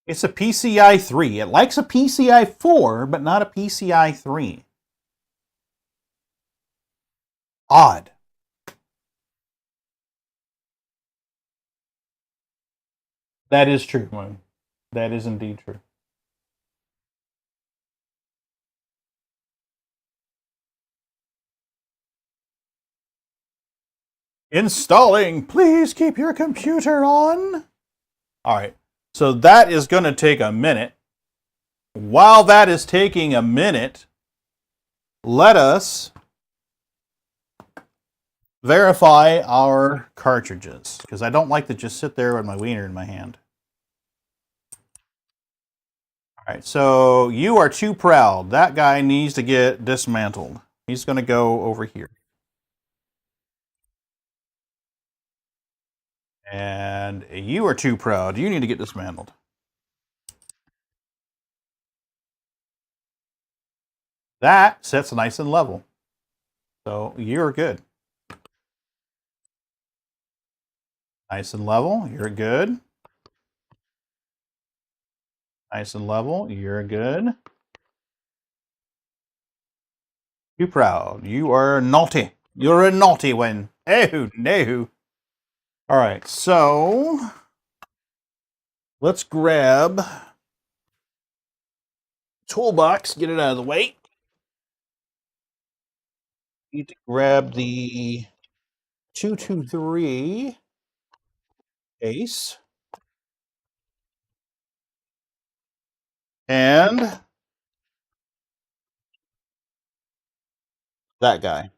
It's a PCI 3. It likes a PCI 4, but not a PCI 3. Odd. That is true, man. That is indeed true. Installing. Please keep your computer on. All right. So that is going to take a minute. While that is taking a minute, let us verify our cartridges, because I don't like to just sit there with my wiener in my hand. All right, so you are too proud. That guy needs to get dismantled. He's going to go over here. And you are too proud. You need to get dismantled. That sits nice and level. So you're good. Nice and level. You're good. Nice and level. You're good. Too proud. You are naughty. You're a naughty one. Oh, no. All right, so let's grab toolbox, get it out of the way. Need to grab the 223 case. And that guy.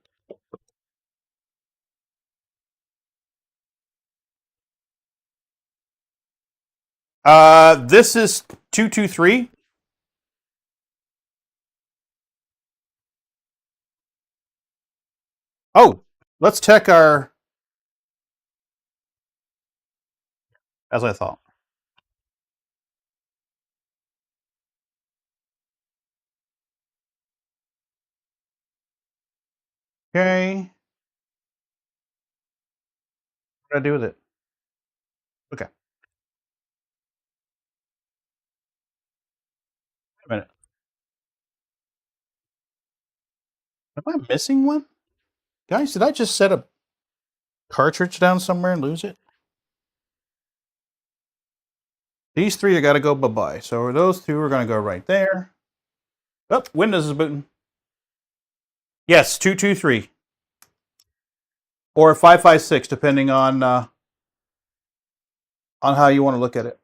This is 223. Oh, let's check our. As I thought. Okay. What do I do with it? Okay. Wait a minute. Am I missing one? Guys, did I just set a cartridge down somewhere and lose it? These three are got to go bye-bye. So those two are going to go right there. Oh, Windows is booting. Yes, 223. Or 556, depending on how you want to look at it.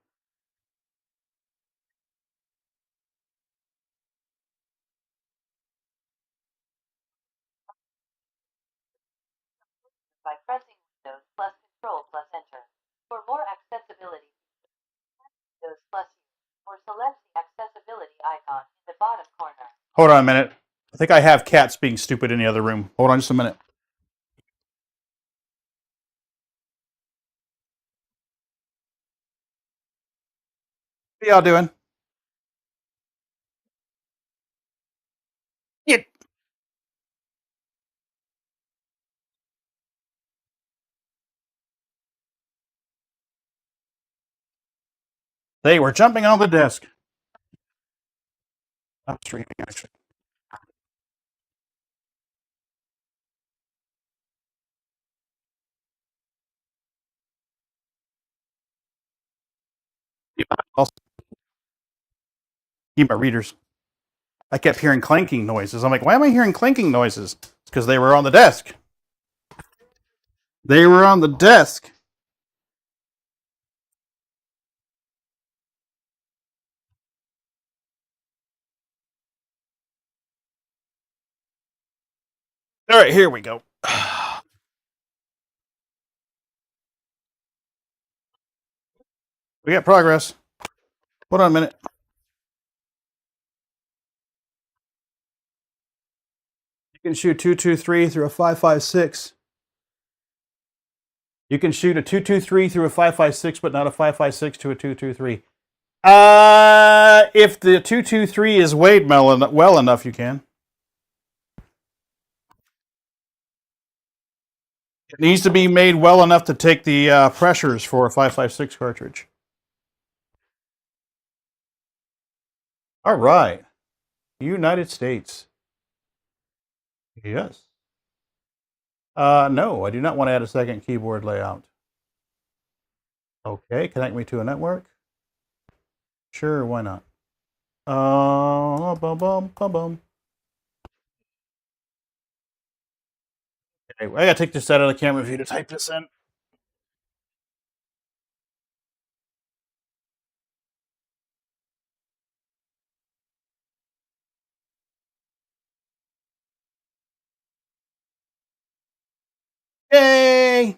By pressing Windows plus Control plus Enter. For more accessibility Hold on a minute. I think I have cats being stupid in the other room. Hold on just a minute. What y'all doing? Get. They were jumping on the desk. I'm streaming, actually. I'll keep my readers. I kept hearing clanking noises. I'm like, why am I hearing clanking noises? It's because they were on the desk. They were on the desk. All right, here we go. We got progress. Hold on a minute. You can shoot 223 through a 556. You can shoot a 223 through a 556, but not a 556 to a 223. If the 223 is weighed well enough, you can. It needs to be made well enough to take the pressures for a 556 cartridge. All right. United States. Yes. No, I do not want to add a second keyboard layout. Okay, connect me to a network. Sure, why not? Bum, bum, bum, bum. Okay, I gotta take this out of the camera view to type this in. Yay!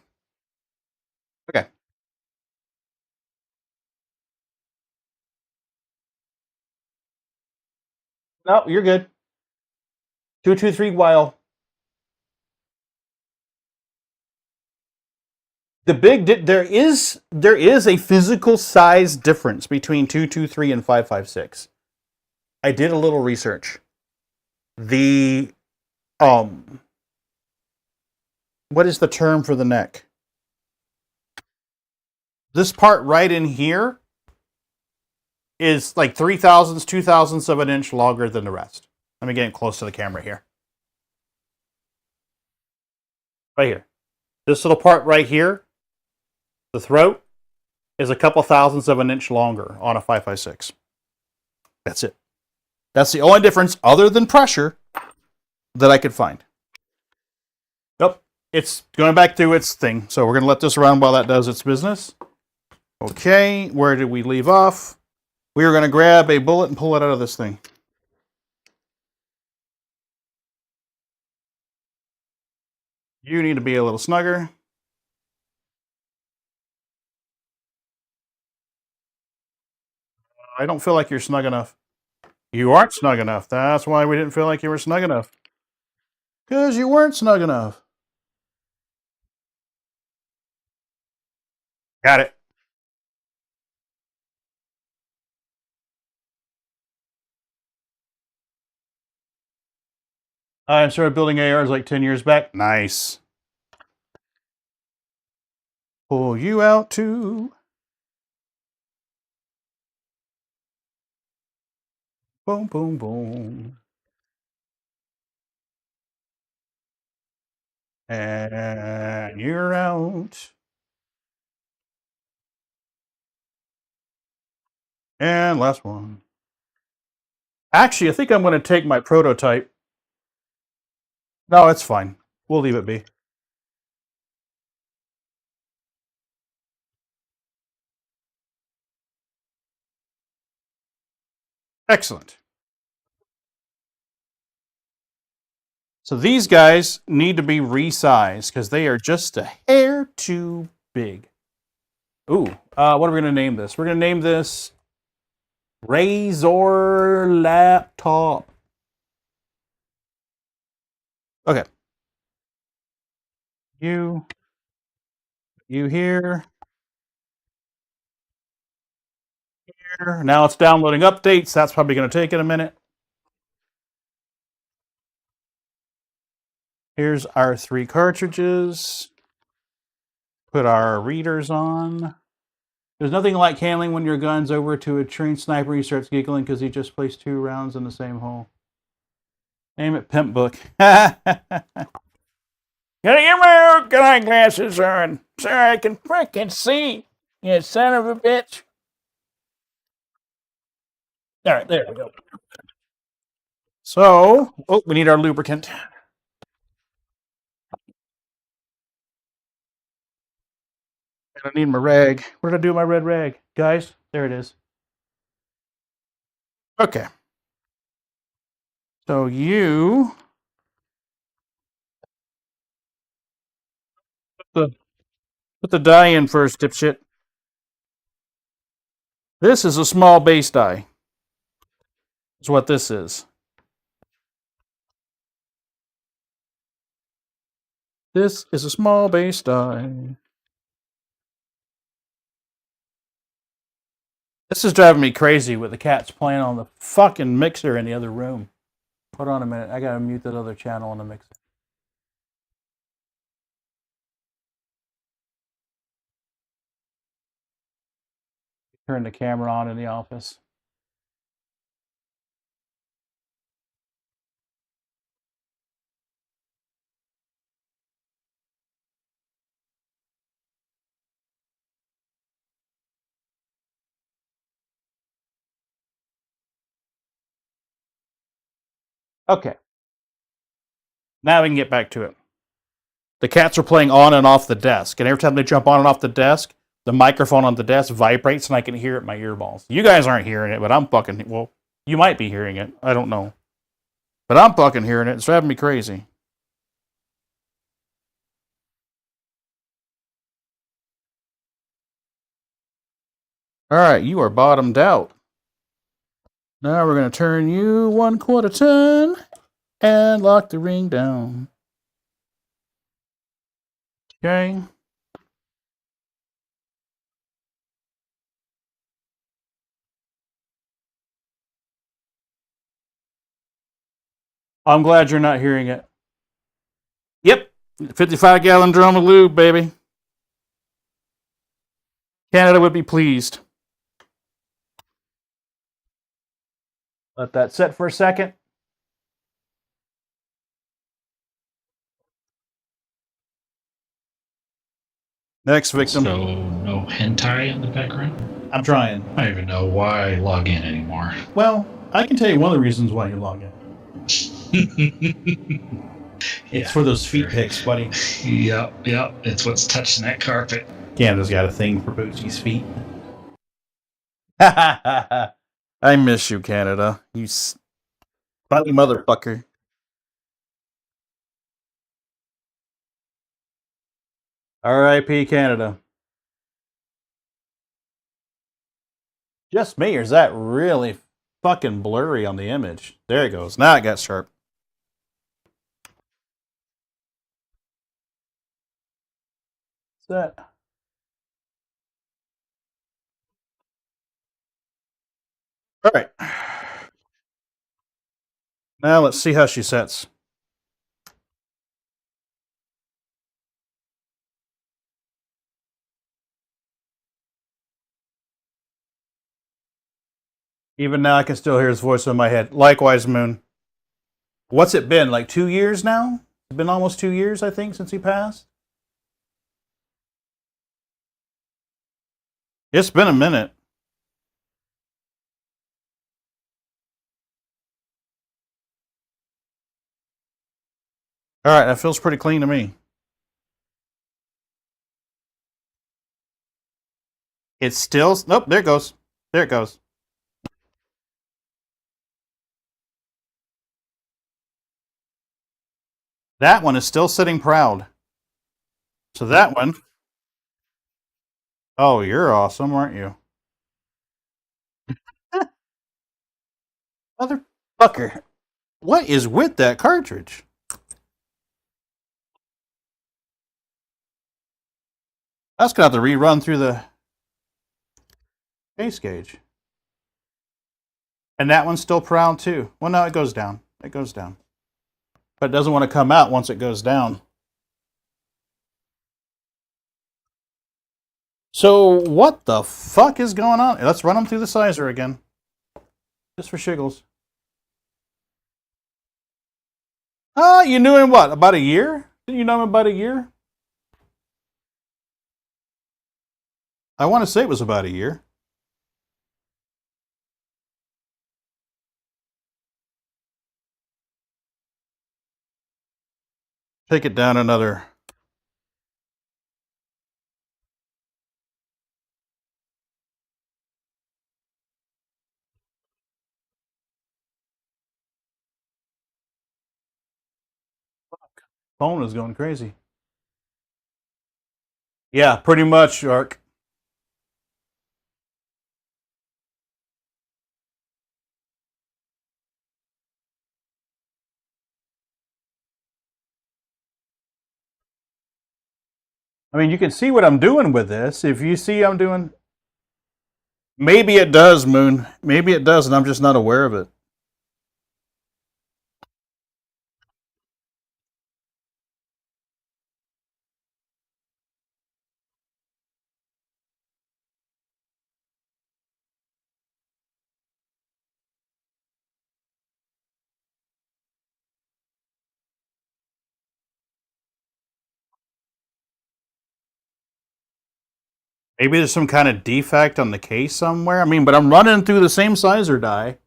Okay. No, you're good. 223 while. There is a physical size difference between 223 and 556. I did a little research. The what is the term for the neck? This part right in here is like 3/1000ths, 2/1000ths of an inch longer than the rest. Let me get close to the camera here. Right here. This little part right here, the throat, is a couple thousandths of an inch longer on a 556. That's it. That's the only difference, other than pressure, that I could find. Nope. It's going back to its thing. So we're going to let this run while that does its business. Okay, where did we leave off? We are going to grab a bullet and pull it out of this thing. You need to be a little snugger. I don't feel like you're snug enough. You aren't snug enough. That's why we didn't feel like you were snug enough. Because you weren't snug enough. Got it. I started building ARs like 10 years back. Nice. Pull you out too. Boom, boom, boom. And you're out. And last one. Actually, I think I'm going to take my prototype. No, it's fine. We'll leave it be. Excellent. So these guys need to be resized because they are just a hair too big. Ooh, what are we going to name this? We're going to name this Razor Laptop. Okay. You here. Here. Now it's downloading updates. That's probably going to take it a minute. Here's our 3 cartridges. Put our readers on. There's nothing like handling when your gun's over to a trained sniper and he starts giggling because he just placed 2 rounds in the same hole. Name it Pimp Book. Gotta get my old eyeglasses on so I can frickin' see, you son of a bitch. All right, there we go. So, we need our lubricant. I need my rag. What did I do with my red rag? Guys, there it is. Okay. So you put the die in first, dipshit. This is a small base die. That's what this is. This is a small base die. This is driving me crazy with the cats playing on the fucking mixer in the other room. Hold on a minute. I gotta mute that other channel on the mixer. Turn the camera on in the office. Okay. Now we can get back to it. The cats are playing on and off the desk, and every time they jump on and off the desk, the microphone on the desk vibrates, and I can hear it in my earballs. You guys aren't hearing it, but I'm fucking... Well, you might be hearing it. I don't know. But I'm fucking hearing it. It's driving me crazy. All right, you are bottomed out. Now we're going to turn you 1/4 ton and lock the ring down. Okay. I'm glad you're not hearing it. Yep. 55-gallon drum of lube, baby. Canada would be pleased. Let that set for a second. Next victim. So, no hentai in the background? I'm trying. I don't even know why I log in anymore. Well, I can tell you one of the reasons why you log in. It's for those feet pics, buddy. Yep. It's what's touching that carpet. Canada's got a thing for Bootsy's feet. I miss you, Canada. You funny motherfucker. R.I.P. Canada. Just me, or is that really fucking blurry on the image? There it goes. Now it got sharp. What's that? All right. Now let's see how she sets. Even now I can still hear his voice in my head. Likewise, Moon. What's it been? Like 2 years now? It's been almost 2 years, I think, since he passed. It's been a minute. All right, that feels pretty clean to me. It's still... Nope, there it goes. There it goes. That one is still sitting proud. So that one... Oh, you're awesome, aren't you? Motherfucker. What is with that cartridge? That's going to have to rerun through the case gauge. And that one's still proud too. Well, no, it goes down. It goes down. But it doesn't want to come out once it goes down. So what the fuck is going on? Let's run them through the sizer again. Just for shiggles. You knew him what? About a year? Didn't you know him about a year? I want to say it was about a year. Take it down another. Phone is going crazy. Yeah, pretty much, Shark. I mean, you can see what I'm doing with this. If you see I'm doing... Maybe it does, Moon. Maybe it does, and I'm just not aware of it. Maybe there's some kind of defect on the case somewhere. I mean, but I'm running through the same sizer die.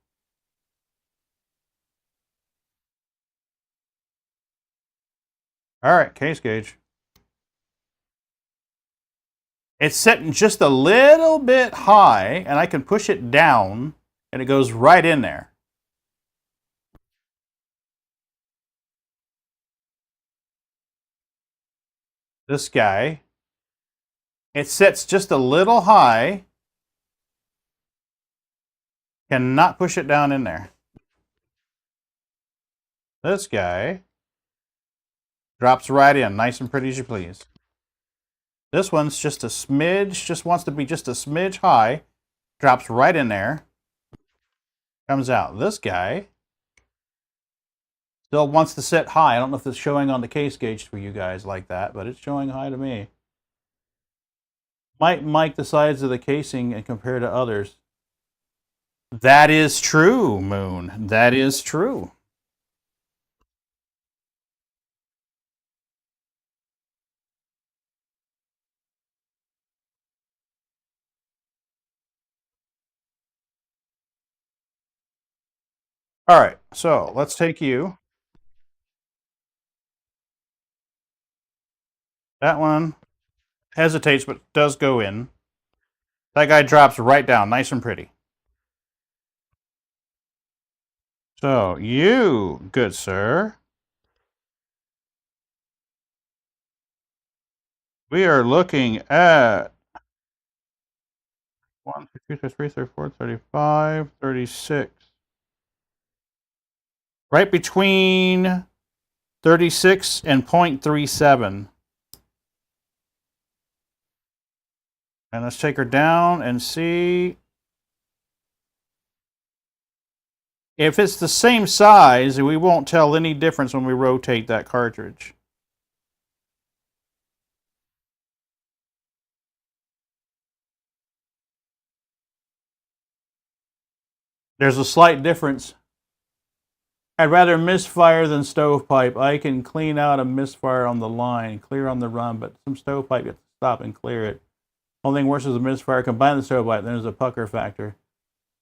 All right, case gauge. It's sitting just a little bit high, and I can push it down, and it goes right in there. This guy. It sits just a little high. Cannot push it down in there. This guy drops right in, nice and pretty as you please. This one's just a smidge, just wants to be just a smidge high. Drops right in there. Comes out. This guy still wants to sit high. I don't know if it's showing on the case gauge for you guys like that, but it's showing high to me. Might mic the sides of the casing and compare to others. That is true, Moon. That is true. All right, so let's take you. That one hesitates, but does go in. That guy drops right down, nice and pretty. So, you, good sir, we are looking at 1, 2, 3, 34, 35, 36. Right between 36 and 0.37. And let's take her down and see if it's the same size. We won't tell any difference when we rotate that cartridge. There's a slight difference. I'd rather misfire than stovepipe. I can clean out a misfire on the line, clear on the run, but some stovepipe, you have to stop and clear it. Only thing worse is a misfire combined with the stovepipe. Then there's a pucker factor.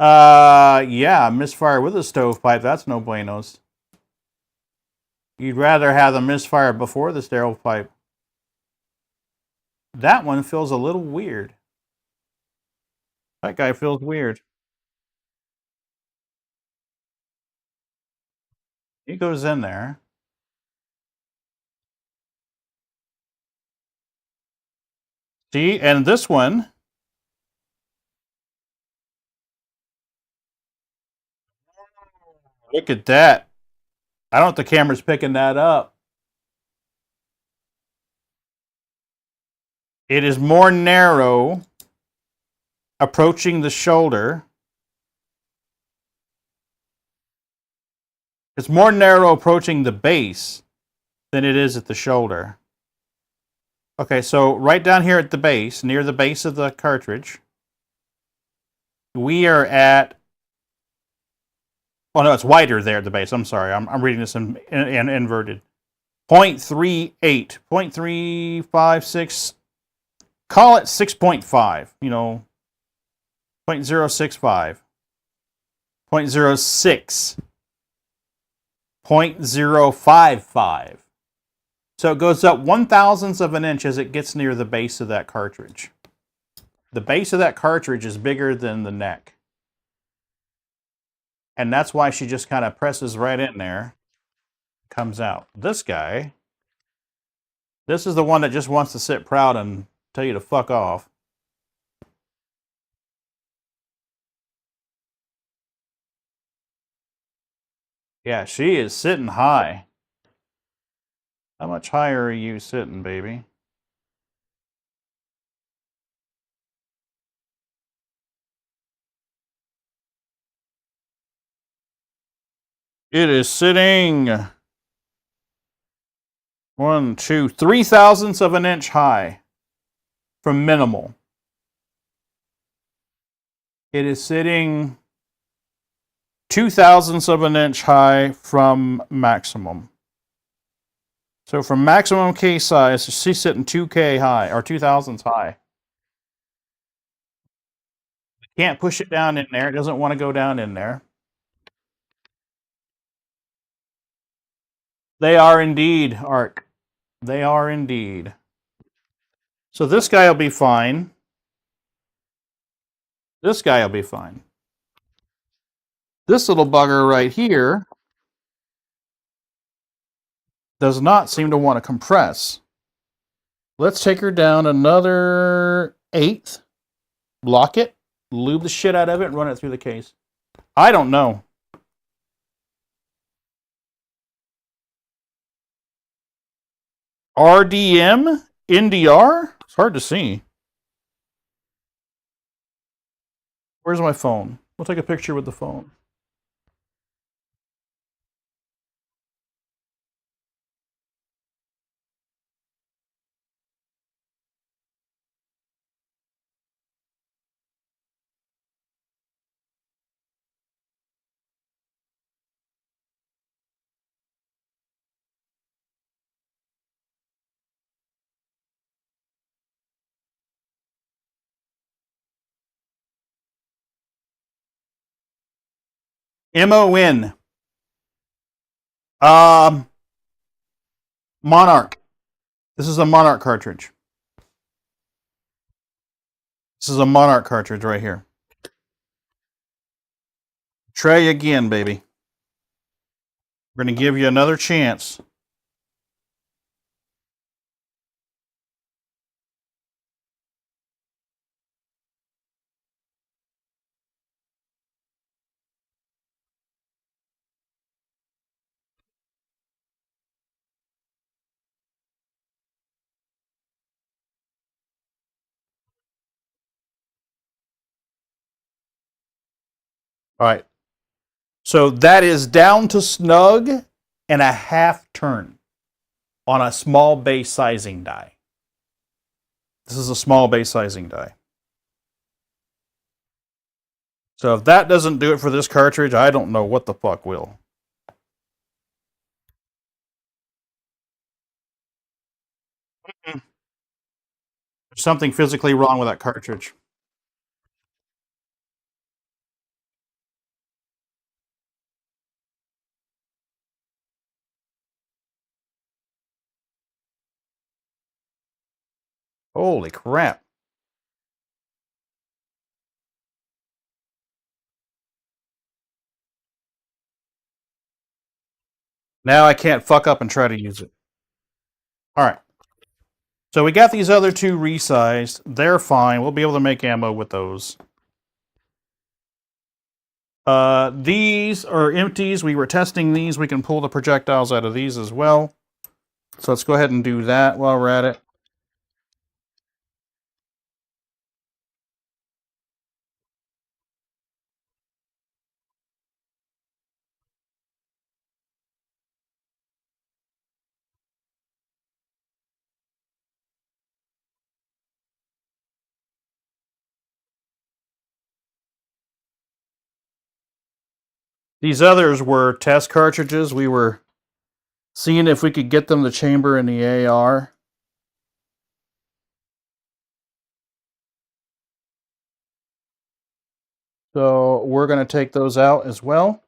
Yeah, misfire with a stovepipe. That's no buenos. You'd rather have the misfire before the stovepipe. That one feels a little weird. That guy feels weird. He goes in there. See, and this one. Look at that. I don't know if the camera's picking that up. It is more narrow approaching the shoulder. It's more narrow approaching the base than it is at the shoulder. Okay, so right down here at the base, near the base of the cartridge, we are at... Oh, no, it's wider there at the base. I'm sorry. I'm reading this in inverted. 0.38, 0.356, call it 6.5, 0.065, 0.06, 0.055. So it goes up 1/1000th of an inch as it gets near the base of that cartridge. The base of that cartridge is bigger than the neck. And that's why she just kind of presses right in there, comes out. This guy, this is the one that just wants to sit proud and tell you to fuck off. Yeah, she is sitting high. How much higher are you sitting, baby? It is sitting 3/1000ths of an inch high from minimal. It is sitting 2/1000ths of an inch high from maximum. So from maximum case size, she's sitting 2K high, or 2/1000ths high. Can't push it down in there. It doesn't want to go down in there. They are indeed, Art. They are indeed. So this guy will be fine. This guy will be fine. This little bugger right here does not seem to want to compress. Let's take her down another 1/8. Lock it. Lube the shit out of it and run it through the case. I don't know. RDM? NDR? It's hard to see. Where's my phone? We'll take a picture with the phone. MON. Monarch. This is a Monarch cartridge. This is a Monarch cartridge right here. Try again, baby. We're going to give you another chance. All right. So that is down to snug and a half turn on a small base sizing die. This is a small base sizing die. So if that doesn't do it for this cartridge, I don't know what the fuck will. There's something physically wrong with that cartridge. Holy crap. Now I can't fuck up and try to use it. All right. So we got these other two resized. They're fine. We'll be able to make ammo with those. These are empties. We were testing these. We can pull the projectiles out of these as well. So let's go ahead and do that while we're at it. These others were test cartridges. We were seeing if we could get them to chamber in the AR. So we're going to take those out as well.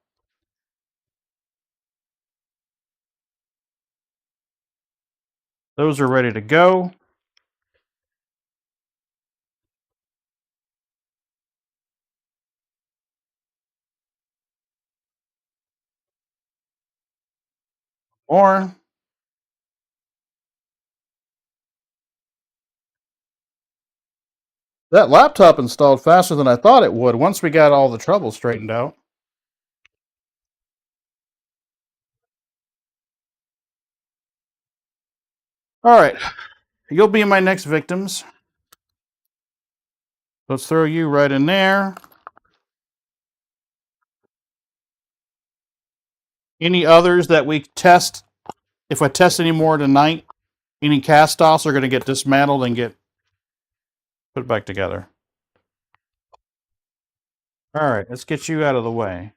Those are ready to go. More. That laptop installed faster than I thought it would once we got all the trouble straightened out. All right. You'll be my next victims. Let's throw you right in there. Any others that we test, if I test any more tonight, any cast offs are going to get dismantled and get put back together. All right, let's get you out of the way.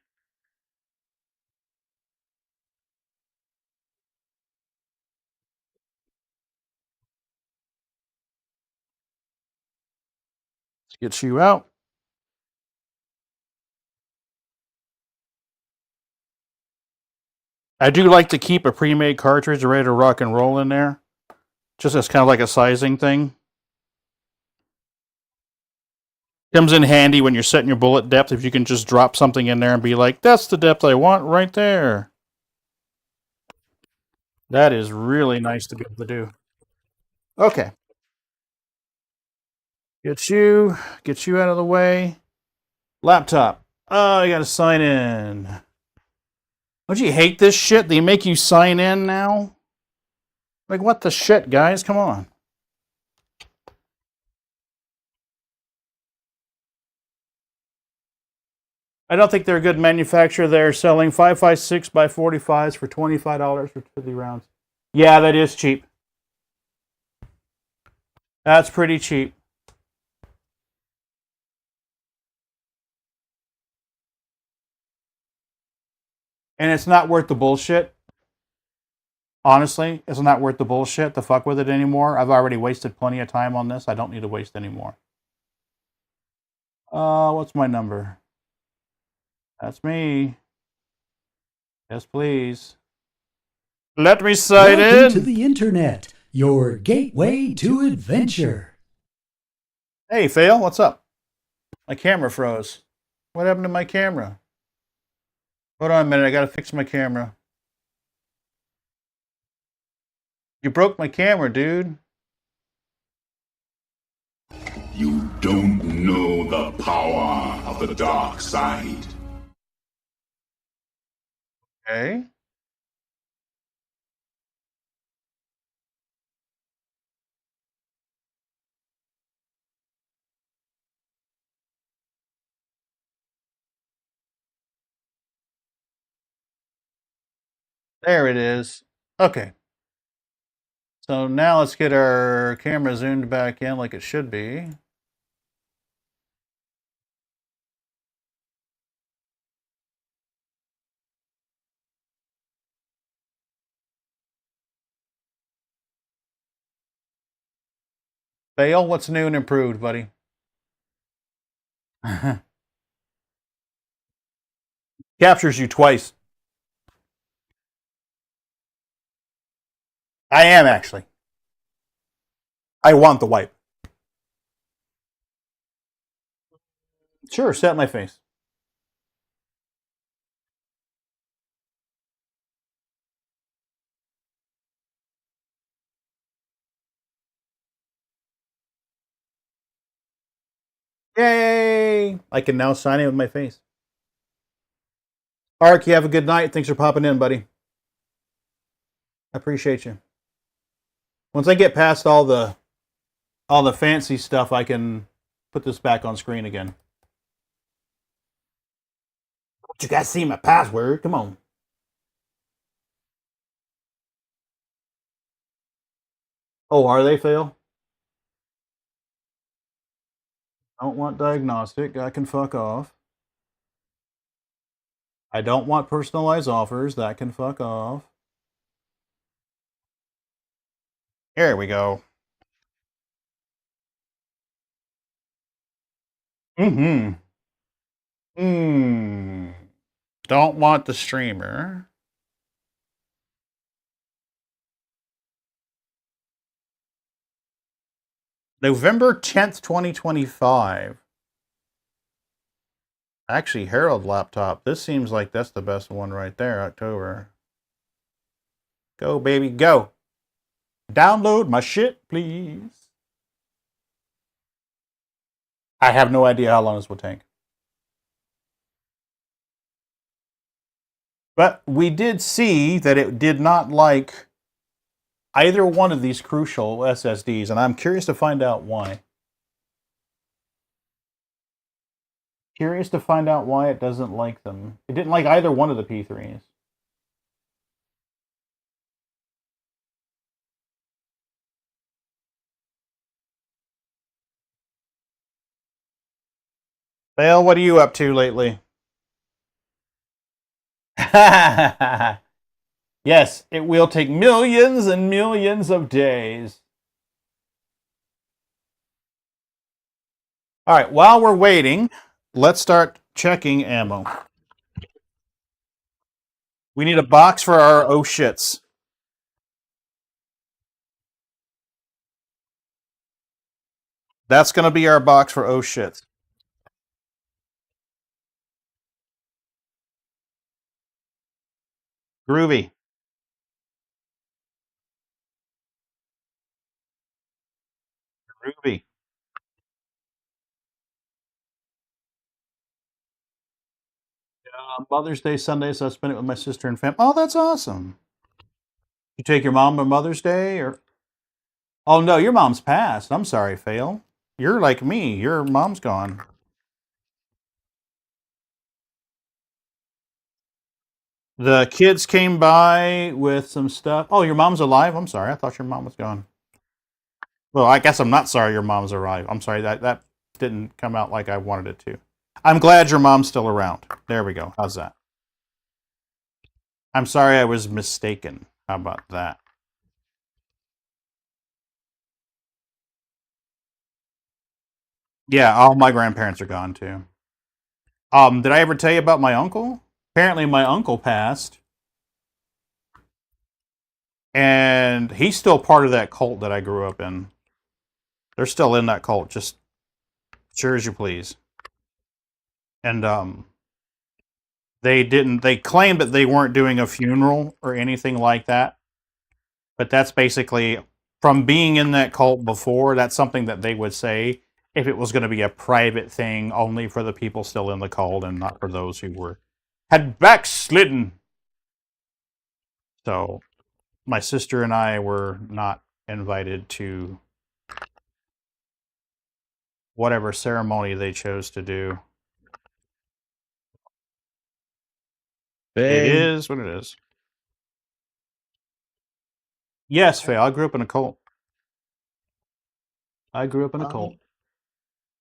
Let's get you out. I do like to keep a pre-made cartridge ready to rock and roll in there, just as kind of like a sizing thing. Comes in handy when you're setting your bullet depth if you can just drop something in there and be like, that's the depth I want right there. That is really nice to be able to do. Okay. Get you out of the way. Laptop. Oh, you gotta sign in. Don't you hate this shit? They make you sign in now? Like, what the shit, guys? Come on. I don't think they're a good manufacturer. They're selling 5.56 by 45s for $25 for 50 rounds. Yeah, that is cheap. That's pretty cheap. And it's not worth the bullshit. Honestly, it's not worth the bullshit to fuck with it anymore. I've already wasted plenty of time on this. I don't need to waste any more. What's my number? That's me. Yes, please. Let me sign Welcome in. to the internet, your gateway to adventure. Hey, Fail, what's up? My camera froze. What happened to my camera? Hold on a minute, I gotta fix my camera. You broke my camera, dude. You don't know the power of the dark side. Okay. There it is. Okay. So now let's get our camera zoomed back in like it should be. Fail, what's new and improved, buddy? Captures you twice. I am actually. I want the wipe. Sure, set my face. Yay! I can now sign in with my face. Ark, you have a good night. Thanks for popping in, buddy. I appreciate you. Once I get past all the fancy stuff, I can put this back on screen again. But you guys see my password. Come on. Oh, are they, Fail? Don't want diagnostic. I can fuck off. I don't want personalized offers. That can fuck off. Here we go. Mm-hmm. Don't want the streamer. November 10th, 2025. Actually, Herald laptop. This seems like that's the best one right there, October. Go, baby, go. Download my shit, please. I have no idea how long this will take. But we did see that it did not like either one of these crucial SSDs, and I'm curious to find out why. Curious to find out why it doesn't like them. It didn't like either one of the P3s. Fail, what are you up to lately? Yes, it will take millions and millions of days. All right, while we're waiting, let's start checking ammo. We need a box for our oh shits. That's going to be our box for oh shits. Groovy. Groovy. Mother's Day Sunday, so I spent it with my sister and family. Oh, that's awesome. You take your mom on Mother's Day, or? Oh no, your mom's passed. I'm sorry, Fail. You're like me. Your mom's gone. The kids came by with some stuff. Oh, your mom's alive? I'm sorry. I thought your mom was gone. Well, I guess I'm not sorry your mom's alive. I'm sorry that didn't come out like I wanted it to. I'm glad your mom's still around. There we go. How's that? I'm sorry I was mistaken. How about that? Yeah, all my grandparents are gone too. Did I ever tell you about my uncle? Apparently my uncle passed. And he's still part of that cult that I grew up in. They're still in that cult, just sure as you please. And they claimed that they weren't doing a funeral or anything like that. But that's basically, from being in that cult before, that's something that they would say if it was going to be a private thing only for the people still in the cult and not for those who had backslidden. So my sister and I were not invited to whatever ceremony they chose to do. It is what it is. Yes, Faye, I grew up in a cult. I grew up in a cult.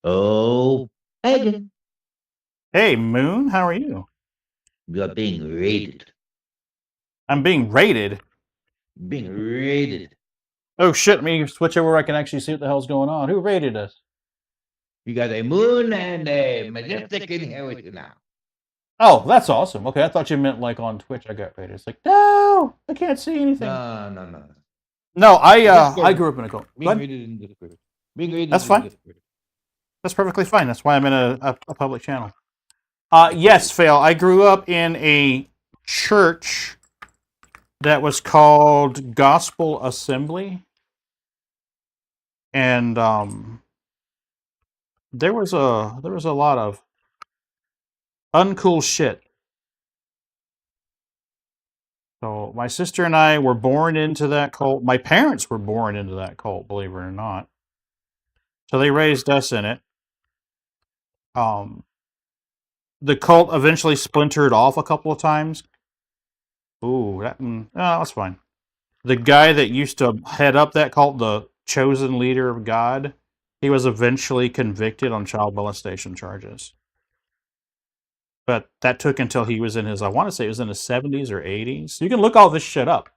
Oh, Pagan, Hey, Moon, how are you? you are being raided. I'm being raided. Being raided. Oh shit, let me switch over where I can actually see what the hell's going on. Who raided us? You got a moon and a majestic in here with you now. Oh, that's awesome. Okay, I thought you meant like on Twitch I got raided. It's like, no, I can't see anything. No. No, I grew up in a cult. Being raided in Discord. Being raided That's in fine. Discord. That's perfectly fine. That's why I'm in a public channel. Yes, Fail. I grew up in a church that was called Gospel Assembly. And there was a lot of uncool shit. So my sister and I were born into that cult. My parents were born into that cult, believe it or not. So they raised us in it. The cult eventually splintered off a couple of times. Ooh, that's fine. The guy that used to head up that cult, the chosen leader of God, he was eventually convicted on child molestation charges. But that took until he was in his, I want to say it was in his 70s or 80s. You can look all this shit up.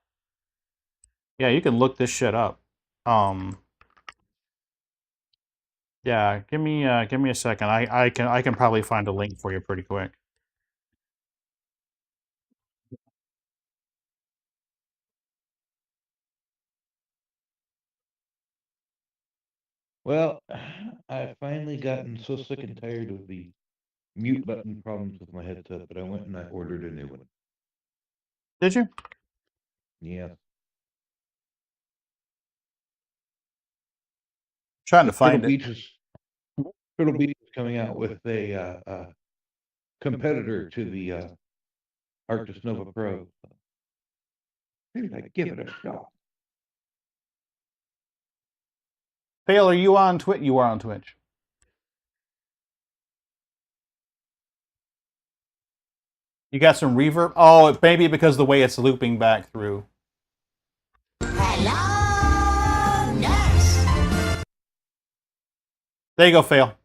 Yeah, you can look this shit up. Yeah, give me a second. I can probably find a link for you pretty quick. Well, I've finally gotten so sick and tired of the mute button problems with my headset that I went and I ordered a new one. Did you? Yeah. Trying to Turtle find it. Beach is coming out with a competitor to the Arctis Nova Pro. Maybe I give it a shot. Fail, are you on Twitch? You are on Twitch. You got some reverb? Oh, it may be because the way it's looping back through. Hello, nurse. There you go, Fail.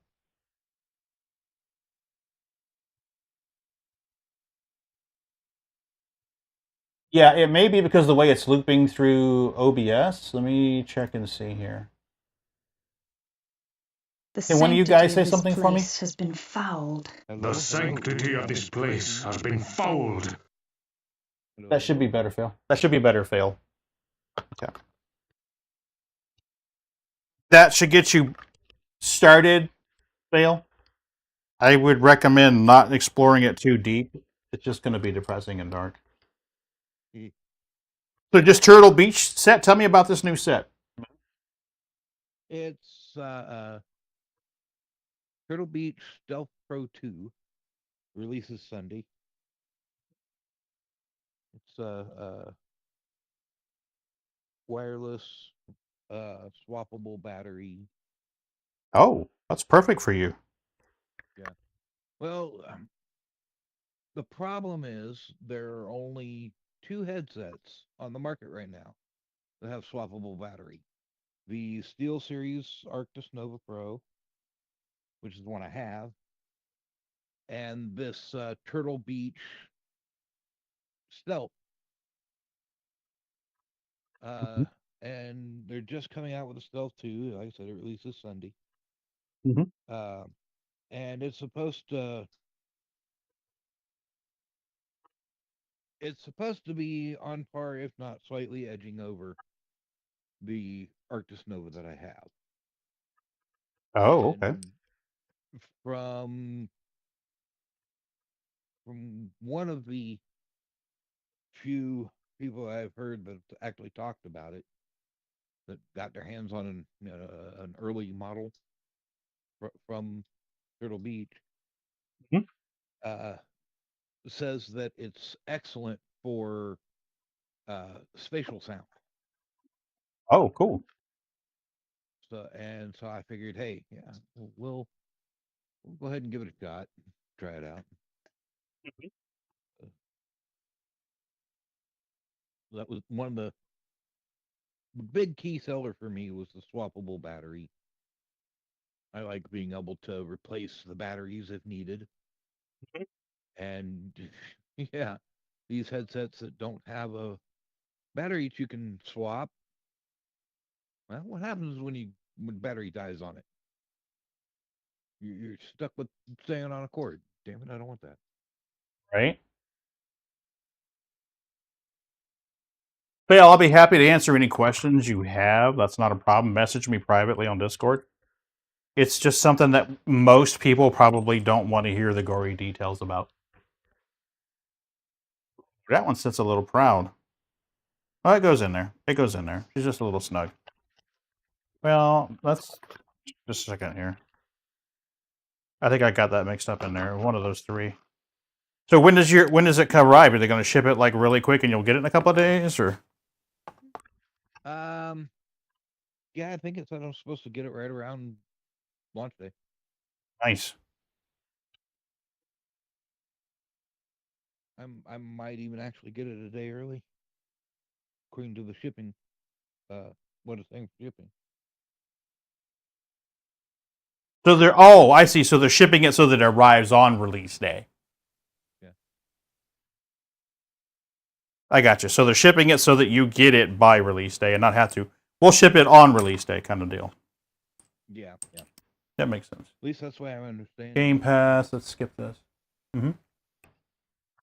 Yeah, it may be because the way it's looping through OBS. Let me check and see here. Can one of you guys say something for me? Has been fouled. The sanctity of this place has been fouled. That should be better, Fail. That should be better, Fail. Okay. That should get you started, Fail. I would recommend not exploring it too deep. It's just going to be depressing and dark. So just Turtle Beach set? Tell me about this new set. It's Turtle Beach Stealth Pro 2 releases Sunday. It's wireless, swappable battery. Oh, that's perfect for you. Yeah. Well, the problem is there are only 2 headsets on the market right now that have swappable battery. The SteelSeries Arctis Nova Pro, which is the one I have, and this Turtle Beach Stealth. And they're just coming out with the Stealth 2. Like I said, it releases Sunday. And it's supposed to be on par, if not slightly edging over the Arctis Nova that I have. Oh, okay. And from one of the few people I've heard that actually talked about it, that got their hands on an early model from Turtle Beach, says that it's excellent for spatial sound. Oh, cool. So I figured, hey, yeah, we'll go ahead and give it a shot, try it out. That was one of the big key seller for me, was the swappable battery. I like being able to replace the batteries if needed. And yeah, these headsets that don't have a battery that you can swap, well, what happens when battery dies on it? You're stuck with staying on a cord. Damn it, I don't want that. Right? Fail, I'll be happy to answer any questions you have. That's not a problem. Message me privately on Discord. It's just something that most people probably don't want to hear the gory details about. That one sits a little proud. Oh, it goes in there. It goes in there. She's just a little snug. Well, let's just a second here. I think I got that mixed up in there. One of those 3. So when does it arrive? Are they going to ship it like really quick and you'll get it in a couple of days, or? Yeah, I think it said I'm supposed to get it right around launch day. Nice. I might even actually get it a day early, according to the shipping. What it's saying for shipping. So I see. So they're shipping it so that it arrives on release day. I got you. So they're shipping it so that you get it by release day and not have to. We'll ship it on release day, kind of deal. Yeah, yeah. That makes sense. At least that's the way I understand. Game Pass. Let's skip this.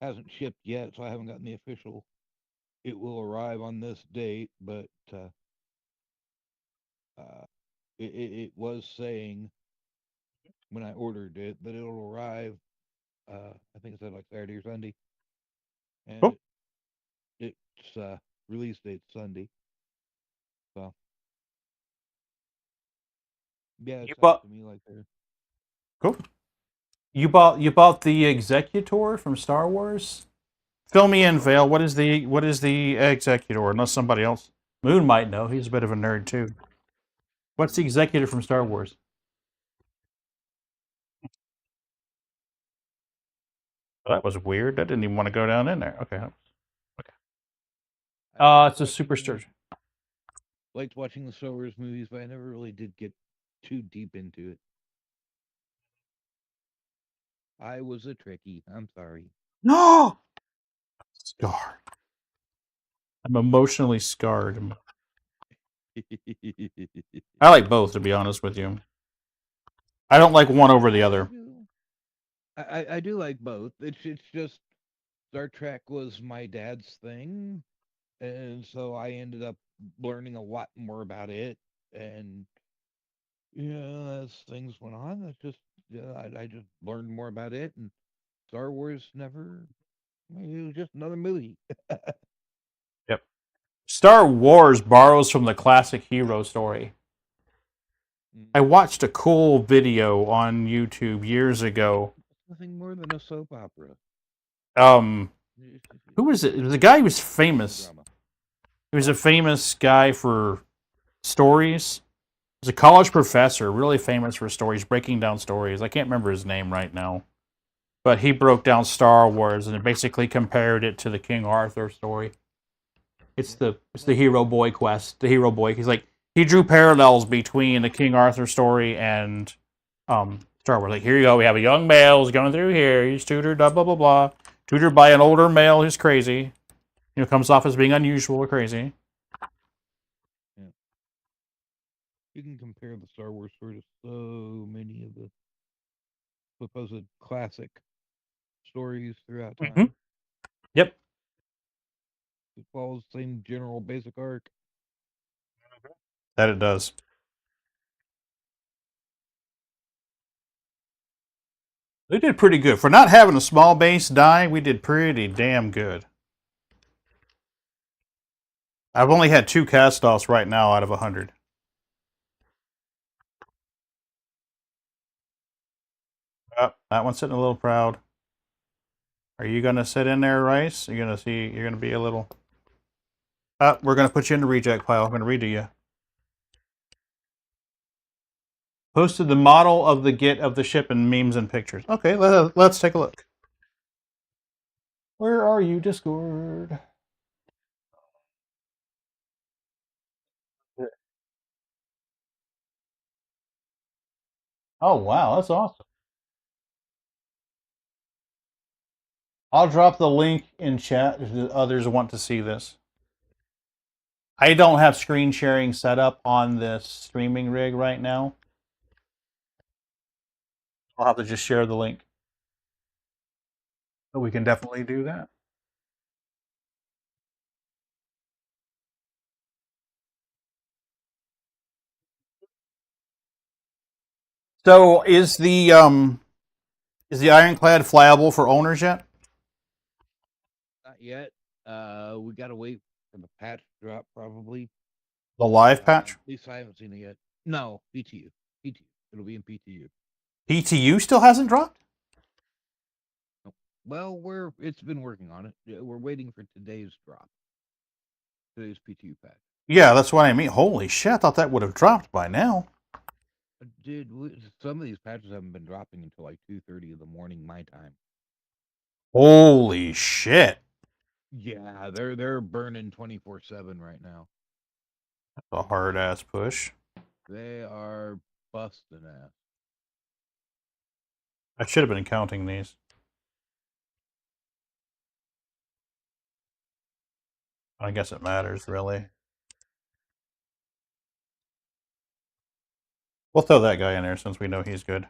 Hasn't shipped yet, so I haven't gotten the official. It will arrive on this date, but it was saying when I ordered it that it'll arrive. I think it said like Saturday or Sunday, and Cool. its release date Sunday. So yeah, it You sounds bought to me like they're cool. You bought the Executor from Star Wars. Fill me in, Vale. What is the Executor? Unless somebody else, Moon might know. He's a bit of a nerd too. What's the Executor from Star Wars? Well, that was weird. I didn't even want to go down in there. Okay. It's a superstar. liked watching the Star Wars movies, but I never really did get too deep into it. I was a Trekkie. I'm sorry. No. Scarred. I'm emotionally scarred. I like both, to be honest with you. I don't like one over the other. I do like both. It's just Star Trek was my dad's thing, and so I ended up learning a lot more about it. And as things went on, I just learned more about it. And Star Wars never. It was just another movie. Yep. Star Wars borrows from the classic hero story. I watched a cool video on YouTube years ago. Nothing more than a soap opera. Who was it? It was a guy who was famous. He was a famous guy for stories. He was a college professor, really famous for stories, breaking down stories. I can't remember his name right now. But he broke down Star Wars and basically compared it to the King Arthur story. It's the hero boy quest. The hero boy. He's like, he drew parallels between the King Arthur story and Star Wars. Like, here you go. We have a young male who's going through here. He's tutored, blah blah blah blah. Tutored by an older male who's crazy. Comes off as being unusual or crazy. Yeah. You can compare the Star Wars story to so many of the supposed classic stories throughout time. Yep. It follows the same general basic arc. That it does. We did pretty good. For not having a small base die, we did pretty damn good. I've only had 2 cast-offs right now out of 100. Oh, that one's sitting a little proud. Are you going to sit in there, Rice? You're going to be a little... we're going to put you in the reject pile. I'm going to read to you. Posted the model of the Git of the ship and memes and pictures. Okay, let's take a look. Where are you, Discord? Oh, wow, that's awesome. I'll drop the link in chat if the others want to see this. I don't have screen sharing set up on this streaming rig right now. I'll have to just share the link. But we can definitely do that. So is the Ironclad flyable for owners yet? Not yet. We gotta wait for the patch to drop probably. The live patch? At least I haven't seen it yet. No, PTU. PTU. It'll be in PTU. PTU still hasn't dropped? Well, it's been working on it. We're waiting for today's drop. Today's PTU patch. Yeah, that's what I mean. Holy shit, I thought that would have dropped by now. Dude, some of these patches haven't been dropping until like 2:30 in the morning my time. Holy shit. Yeah, they're burning 24/7 right now. That's a hard ass push. They are busting ass. I should have been counting these. I guess it matters, really. We'll throw that guy in there since we know he's good.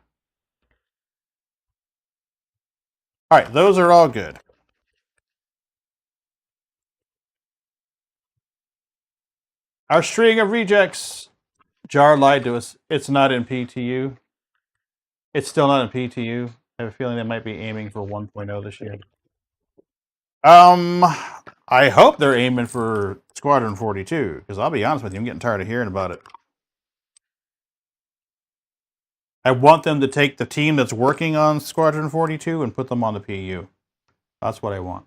All right, those are all good. Our string of rejects. Jar lied to us. It's not in PTU. It's still not in PTU. I have a feeling they might be aiming for 1.0 this year. I hope they're aiming for Squadron 42, because I'll be honest with you, I'm getting tired of hearing about it. I want them to take the team that's working on Squadron 42 and put them on the PU. That's what I want.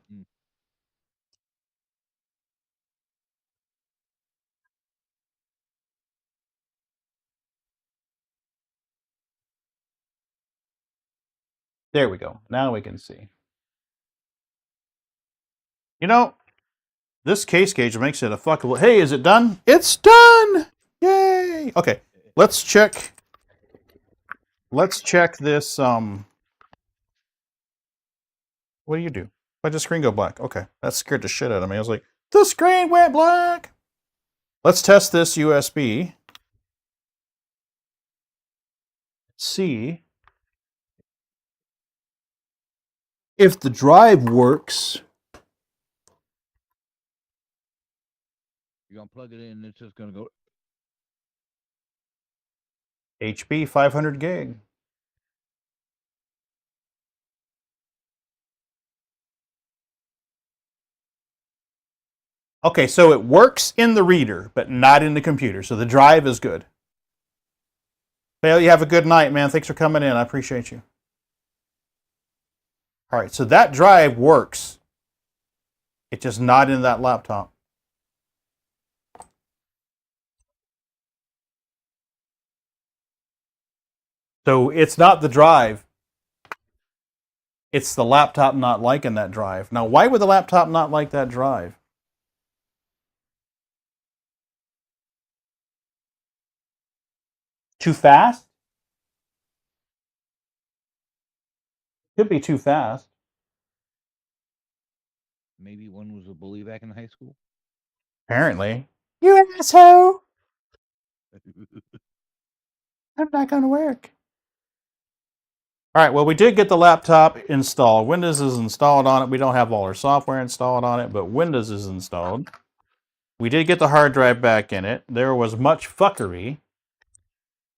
There we go. Now we can see. You know, this case gauge makes it a fuckable. Hey, is it done? It's done! Yay! Okay, let's check. Let's check this. What do you do? Why'd the screen go black? Okay, that scared the shit out of me. I was like, the screen went black! Let's test this USB. See if the drive works. You're gonna plug it in, and it's just gonna go. HB 500 gig. Okay, so it works in the reader, but not in the computer. So the drive is good. Well, you have a good night, man. Thanks for coming in. I appreciate you. All right, so that drive works. It's just not in that laptop. So it's not the drive. It's the laptop not liking that drive. Now, why would the laptop not like that drive? Too fast? Could be too fast. Maybe one was a bully back in high school. Apparently. You asshole! I'm not going to work. All right, well, we did get the laptop installed. Windows is installed on it. We don't have all our software installed on it, but Windows is installed. We did get the hard drive back in it. There was much fuckery.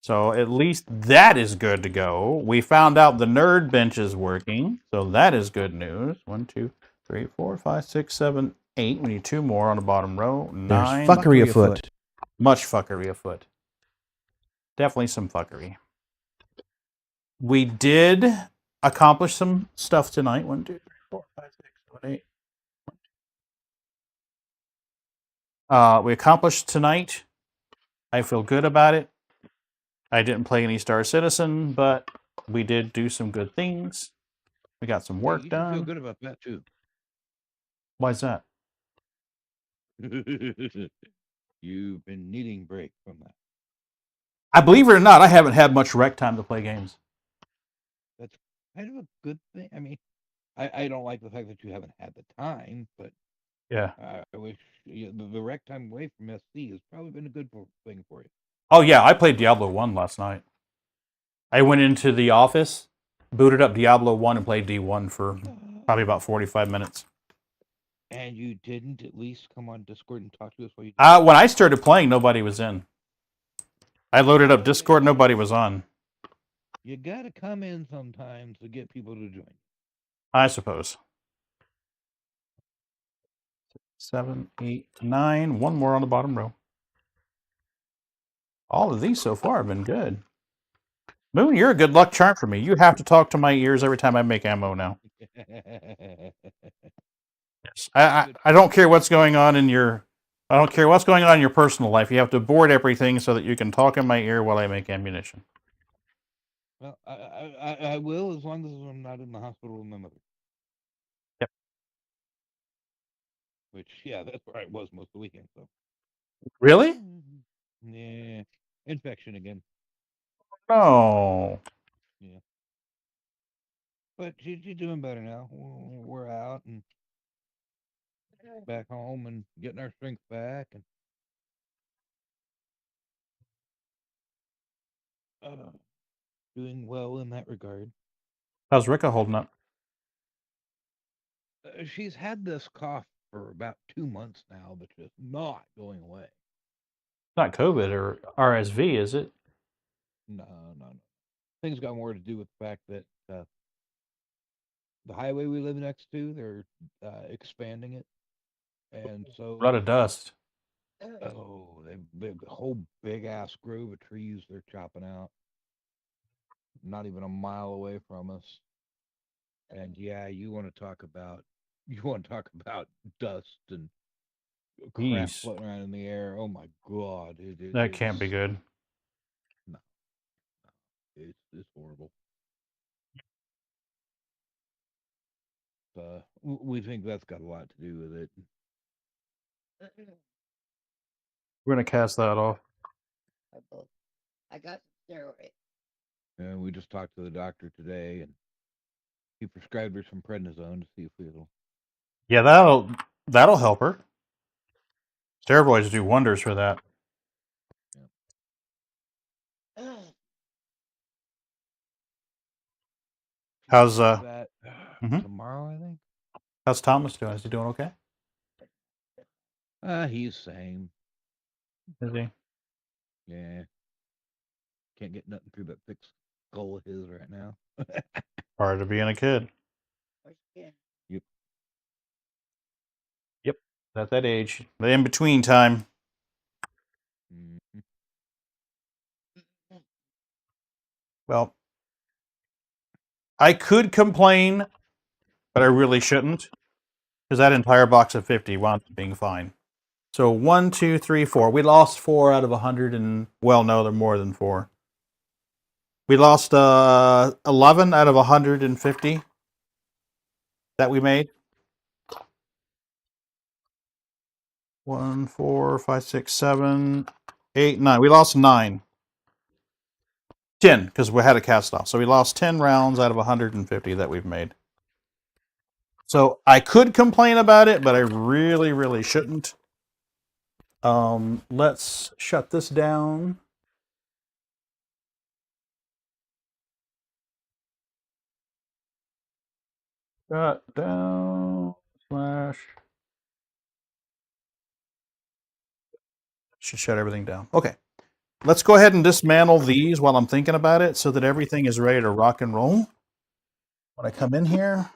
So at least that is good to go. We found out the NerdBench is working. So that is good news. 1, 2, 3, 4, 5, 6, 7, 8. We need 2 more on the bottom row. 9. There's fuckery afoot. Much fuckery afoot. Definitely some fuckery. We did accomplish some stuff tonight. 1, 2, 3, 4, 5, 6, 7, 8. We accomplished tonight. I feel good about it. I didn't play any Star Citizen, but we did do some good things. We got some work you done. Feel good about that too. Why is that? You've been needing break from that. I believe it or not, I haven't had much rec time to play games. That's kind of a good thing. I mean, I don't like the fact that you haven't had the time, but yeah, I wish the rec time away from SC has probably been a good thing for you. Oh yeah, I played Diablo 1 last night. I went into the office, booted up Diablo 1 and played D1 for probably about 45 minutes. And you didn't at least come on Discord and talk to us while you did? When I started playing, nobody was in. I loaded up Discord, nobody was on. You gotta come in sometimes to get people to join. I suppose. 7, 8, 9. 1 more on the bottom row. All of these so far have been good. Moon, you're a good luck charm for me. You have to talk to my ears every time I make ammo now. Yes. I don't care what's going on in your... I don't care what's going on in your personal life. You have to board everything so that you can talk in my ear while I make ammunition. Well, I will as long as I'm not in the hospital with my mother. Yep. Which, yeah, that's where I was most of the weekend. So. Really? Yeah. Infection again. No. Yeah. But she's doing better now. We're out and back home and getting our strength back, and doing well in that regard. How's Rika holding up? She's had this cough for about 2 months now, but just not going away. Not COVID or RSV, is it? No, no, no. Things got more to do with the fact that the highway we live next to, they're expanding it, and A lot so of dust. they a whole big ass grove of trees they're chopping out, not even a mile away from us. And yeah, you want to talk about dust and crap Jeez, floating around in the air. Oh my god, that can't be it's good. no, it's horrible. We think that's got a lot to do with it. We're gonna cast that off. I got steroids. And we just talked to the doctor today, and he prescribed her some prednisone to see if it'll. Yeah, that'll help her. Steroids do wonders for that. Yeah. How's That mhm. tomorrow, I think. How's Thomas doing? Is he doing okay? He's same. Is he? Yeah, can't get nothing through that thick skull of his right now. Part of being a kid. Yep. Yep. At that age, the in between time. Mhm. Well, I could complain, but I really shouldn't, because that entire box of 50 wound up being fine. So 1, 2, 3, 4. We lost 4 out of 100, and well, no, they're more than 4. We lost 11 out of 150 that we made. 1, 4, 5, 6, 7, 8, 9. We lost 9. 10, because we had a cast off. So we lost 10 rounds out of 150 that we've made. So I could complain about it, but I really, really shouldn't. Let's shut this down. Shut down slash. Should shut everything down. Okay. Let's go ahead and dismantle these while I'm thinking about it so that everything is ready to rock and roll. When I come in here,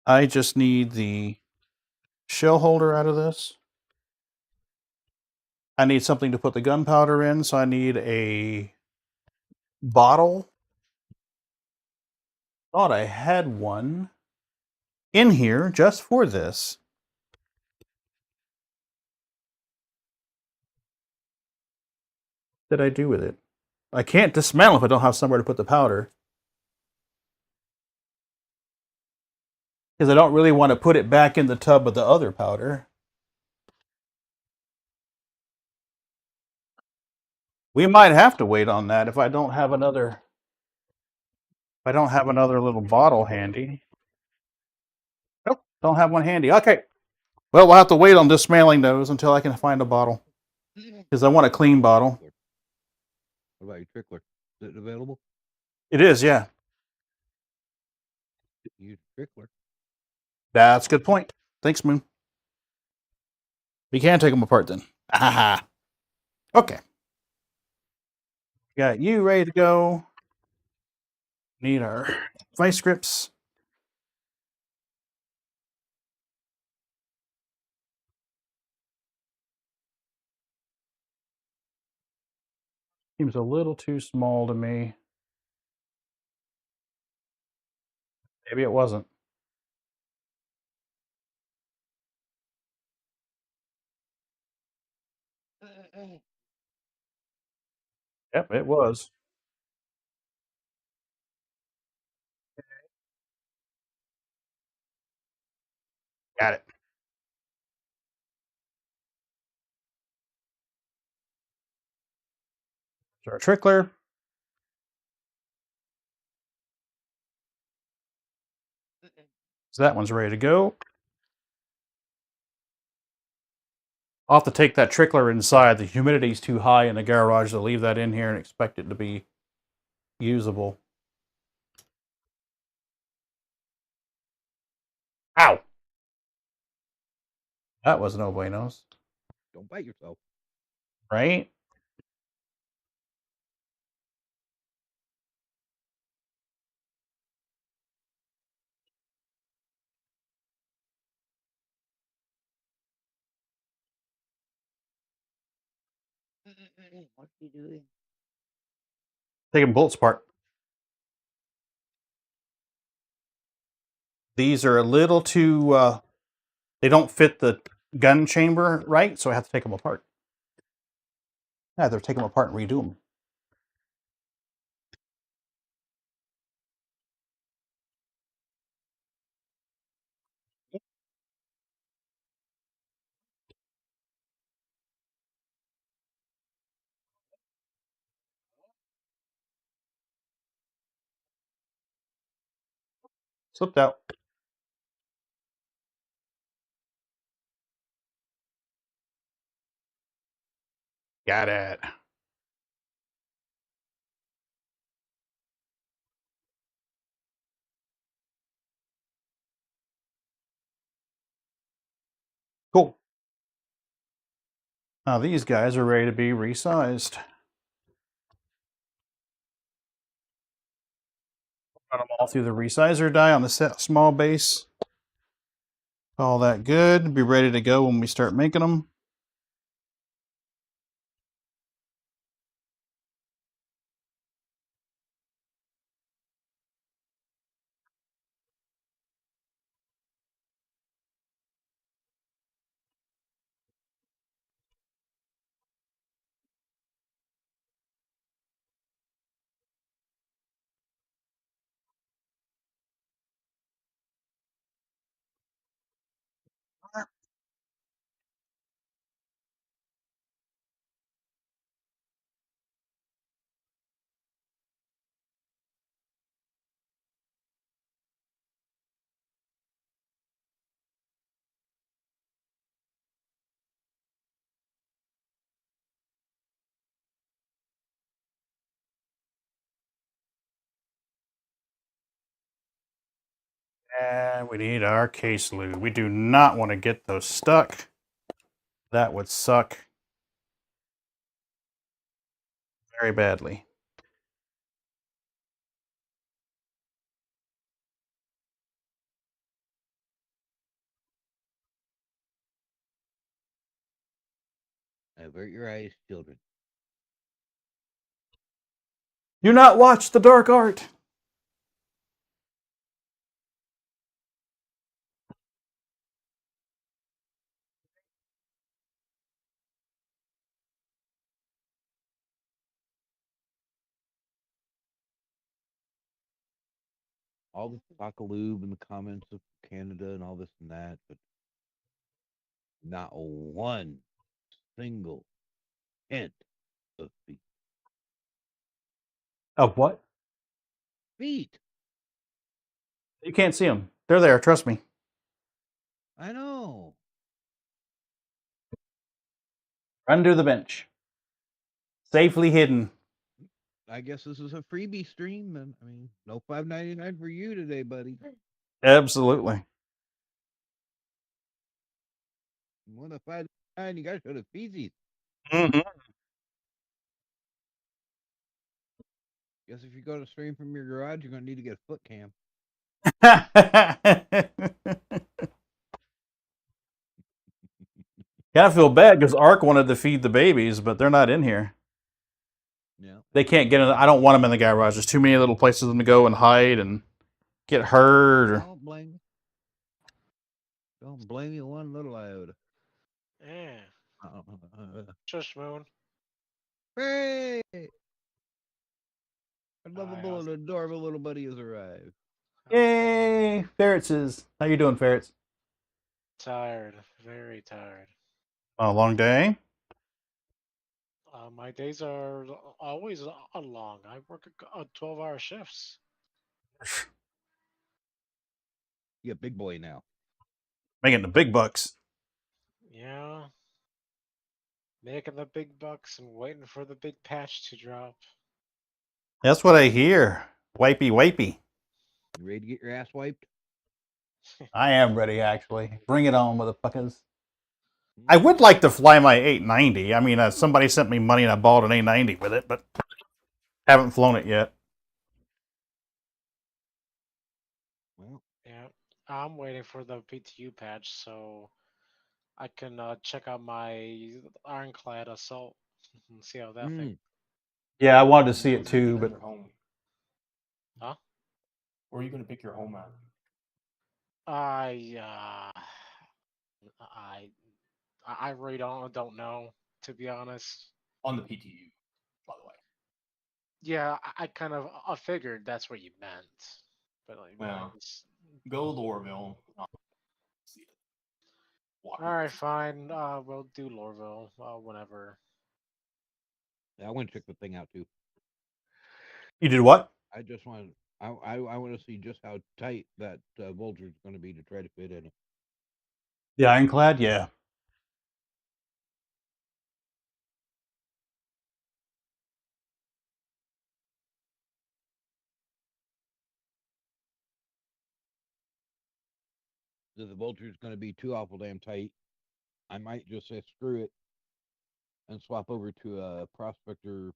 I just need the shell holder out of this. I need something to put the gunpowder in, so I need a bottle. Thought I had one in here just for this. What did I do with it? I can't dismantle if I don't have somewhere to put the powder. Because I don't really want to put it back in the tub with the other powder. We might have to wait on that if I don't have another little bottle handy. Nope, don't have one handy. Okay. Well, we'll have to wait on dismantling those until I can find a bottle. Because I want a clean bottle. What about your trickler? Is it available? It is, yeah. Use trickler. That's a good point. Thanks, Moon. We can take them apart then. Aha. Okay. Got you ready to go. Need our vice grips. Seems a little too small to me. Maybe it wasn't. Yep, it was. Got it. So our trickler. So that one's ready to go. I'll have to take that trickler inside. The humidity's too high in the garage to leave that in here and expect it to be usable. Ow! That was no buenos. Don't bite yourself. Right? What's he doing? Taking bolts apart. These are a little too, they don't fit the gun chamber right, so I have to take them apart. I have to take them apart and redo them. Slipped out. Got it. Cool. Now these guys are ready to be resized. Run them all through the resizer die on the small base. All that good. Be ready to go when we start making them. And we need our case lube. We do not want to get those stuck. That would suck very badly. Avert your eyes, children. Do not watch the dark art. All the lube in the comments of Canada and all this and that, but not one single hint of feet. Of what? Feet. You can't see them. They're there. Trust me. I know. Under the bench. Safely hidden. I guess this is a freebie stream, and I mean, no $5.99 for you today, buddy. Absolutely. You want a $5.99? You got to show the feetsies. Mm-hmm. Guess if you go to stream from your garage, you're gonna need to get a foot cam. Kind of feel bad because Ark wanted to feed the babies, but they're not in here. Yeah. They can't get in. I don't want them in the garage. There's too many little places for them to go and hide and get hurt. Or... Don't blame you. Don't blame you one little iota. Yeah. Shush, Moon. Hey! A lovable and adorable little buddy has arrived. Yay! Ferretses. How you doing, Ferrets? Tired. Very tired. A long day? My days are always long. I work 12-hour shifts. You a big boy now. Making the big bucks. Yeah. Making the big bucks and waiting for the big patch to drop. That's what I hear. Wipey, wipey. You ready to get your ass wiped? I am ready, actually. Bring it on, motherfuckers. I would like to fly my 890. I mean, somebody sent me money and I bought an 890 with it, but haven't flown it yet. Well, Yeah. I'm waiting for the PTU patch so I can check out my Ironclad Assault and see how that thing. Yeah, I wanted to see it too, but Huh? Where are you going to pick your home at? I really don't know, to be honest. On the PTU, by the way. Yeah, I kind of figured that's what you meant, but like, Well, I just... go Lorville. See it. All right, fine. We'll do Lorville. Whenever. yeah, I want to check the thing out too. You did what? I just want I want to see just how tight that Vulture's going to be to try to fit in it. The Ironclad? Yeah. If the Vulture's going to be too awful damn tight, I might just say screw it and swap over to a Prospector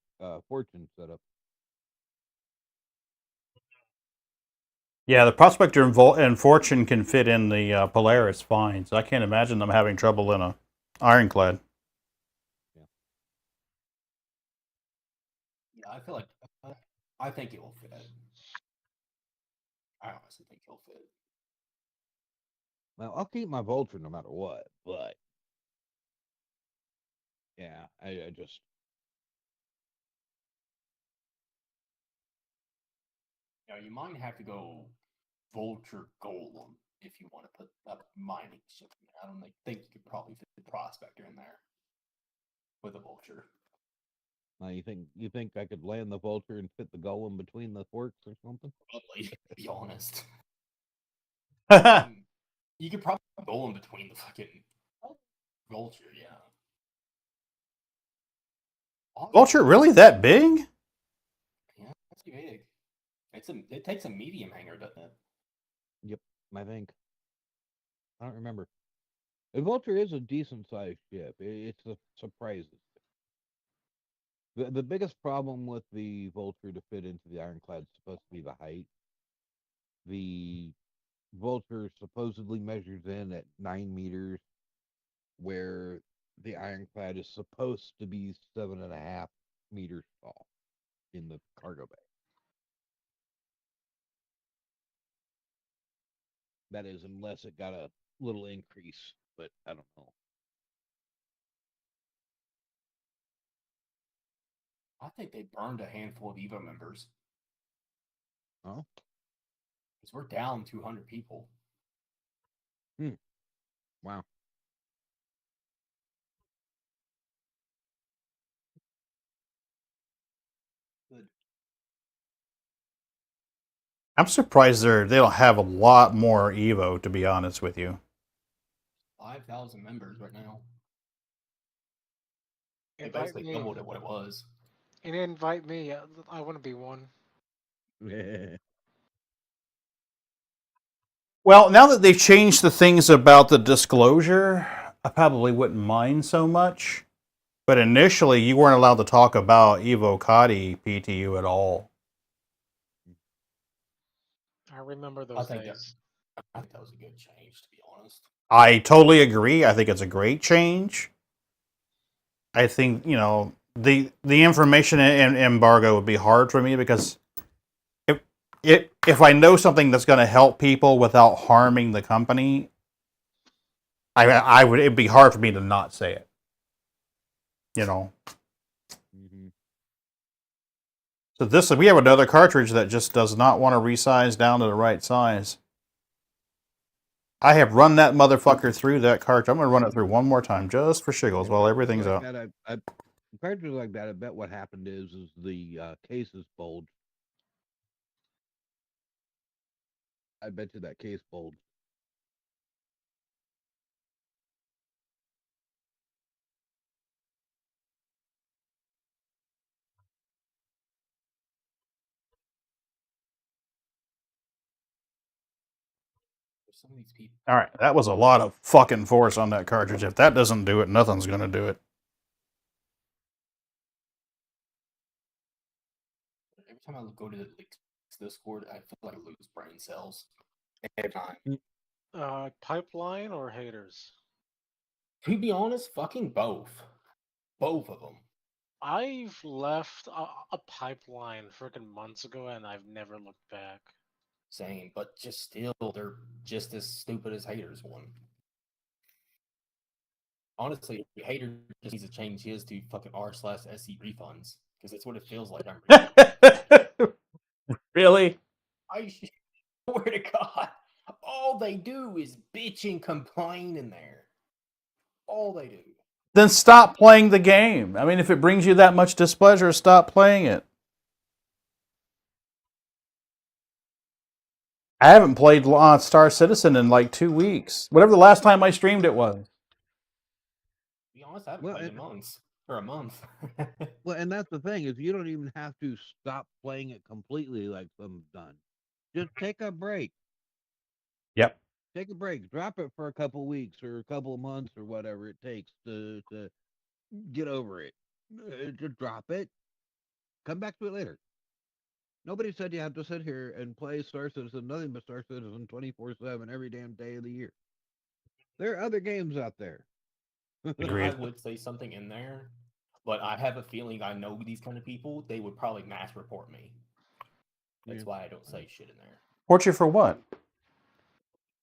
Fortune setup. Yeah, the Prospector and Fortune can fit in the Polaris fine, so I can't imagine them having trouble in a Ironclad. Yeah, I feel like I think it will fit. I honestly think it'll fit. Well, I'll keep my Vulture no matter what, but yeah, I just You might have to go Vulture Golem if you want to put a mining ship in there. I don't think you could probably fit the Prospector in there with a Vulture. you think I could land the Vulture and fit the Golem between the forks or something? Probably, to be honest. You could probably Golem between the fucking Vulture, yeah. Vulture really that big? Yeah, that's big. It takes a medium hangar, doesn't it? Yep, I think. I don't remember. The Vulture is a decent sized ship. It's a surprise. The biggest problem with the Vulture to fit into the Ironclad is supposed to be the height. The Vulture supposedly measures in at 9 meters, where the Ironclad is supposed to be 7.5 meters tall in the cargo bay. That is, unless it got a little increase, but I don't know. I think they burned a handful of EVO members. Oh? Because we're down 200 people. Wow. Good. I'm surprised they don't have a lot more Evo, to be honest with you. 5,000 members right now. They Invite basically me. doubled it what it was. And invite me. I want to be one. Well, now that they've changed the things about the disclosure, I probably wouldn't mind so much. But initially, you weren't allowed to talk about Evo Cadi PTU at all. I remember those days. I think that was a good change, to be honest. I totally agree. I think it's a great change. I think, the information embargo would be hard for me because if I know something that's going to help people without harming the company, it'd be hard for me to not say it. So we have another cartridge that just does not want to resize down to the right size. I have run that motherfucker through that cartridge. I'm going to run it through one more time just for shiggles while everything's out. Cartridges like that, I bet what happened is the case is bulged. I bet you that case bulged. some of these people. All right, that was a lot of fucking force on that cartridge. If that doesn't do it, nothing's gonna do it. Every time I go to the Discord, I feel like I lose brain cells every time. Pipeline or haters? To be honest, fucking both. Both of them. I've left a pipeline freaking months ago, and I've never looked back. Same, but just still, they're just as stupid as haters one. Honestly, hater just needs to change his to fucking r/SC refunds because that's what it feels like. I'm Really? I swear to God, all they do is bitch and complain in there. All they do. Then stop playing the game. I mean, if it brings you that much displeasure, stop playing it. I haven't played Star Citizen in like 2 weeks. Whatever the last time I streamed it was. To be honest, I haven't played in months. Or a month. Well, and that's the thing, is you don't even have to stop playing it completely like some have done. Just take a break. Yep. Take a break. Drop it for a couple weeks or a couple of months or whatever it takes to get over it. Just drop it. Come back to it later. Nobody said you have to sit here and play Star Citizen, nothing but Star Citizen 24/7 every damn day of the year. There are other games out there. I would say something in there, but I have a feeling I know these kind of people. They would probably mass report me. That's why I don't say shit in there. Report you for what?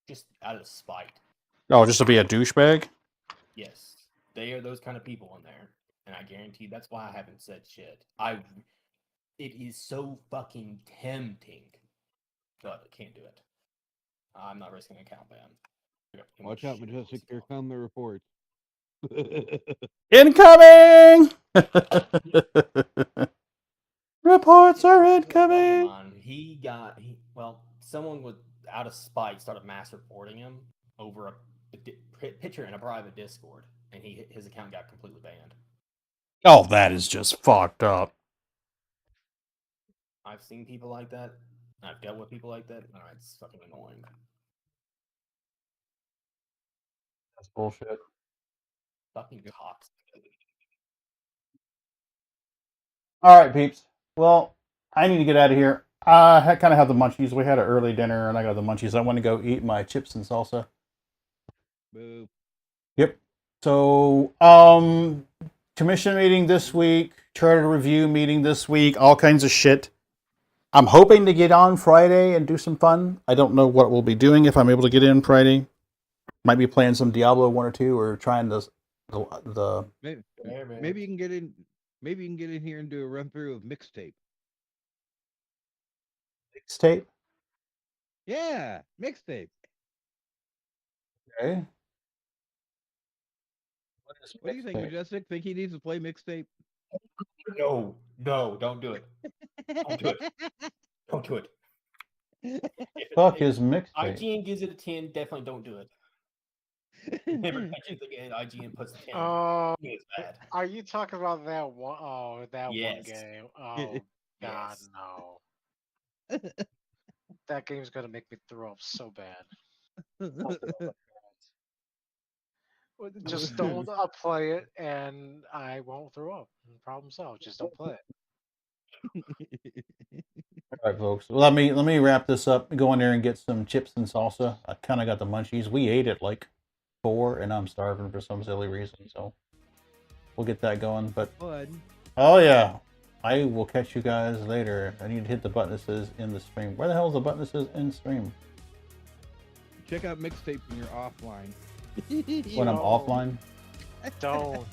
Just out of spite. Oh, just to be a douchebag? Yes, they are those kind of people in there, and I guarantee that's why I haven't said shit. It is so fucking tempting, but I can't do it. I'm not risking an account ban. Watch out, Majestic. Here come the reports. Incoming! Reports are incoming! Someone with out of spite started mass reporting him over a picture in a private Discord, and his account got completely banned. Oh, that is just fucked up. I've seen people like that. I've dealt with people like that. It's fucking annoying. That's bullshit. Fucking toxic. All right, peeps. Well, I need to get out of here. I kind of have the munchies. We had an early dinner, and I got the munchies. I want to go eat my chips and salsa. Boo. Yep. So, commission meeting this week, charter review meeting this week, all kinds of shit. I'm hoping to get on Friday and do some fun. I don't know what we'll be doing if I'm able to get in Friday. Might be playing some Diablo 1 or 2 or trying the Maybe you can get in. Maybe you can get in here and do a run through of mixtape. mixtape. Yeah, mixtape. Okay. What do you think, Majestic? Think he needs to play mixtape? No, don't do it. Don't do it. Don't do it. Fuck his mixtape. IGN gives it a 10. Definitely don't do it. Never mentions again. IGN puts a 10. It's bad. Are you talking about that one? Oh, that one Yes. game. Oh God, Yes. no. That game's gonna make me throw up so bad. Just don't play it, and I won't throw up. Problem solved. Just don't play it. All right, folks. Well, let me wrap this up. Go in there and get some chips and salsa. I kind of got the munchies. We ate at like 4, and I'm starving for some silly reason. So we'll get that going. But oh yeah, I will catch you guys later. I need to hit the button that says in the stream. Where the hell is the button that says in stream? Check out mixtape when you're offline. When I'm offline? Don't.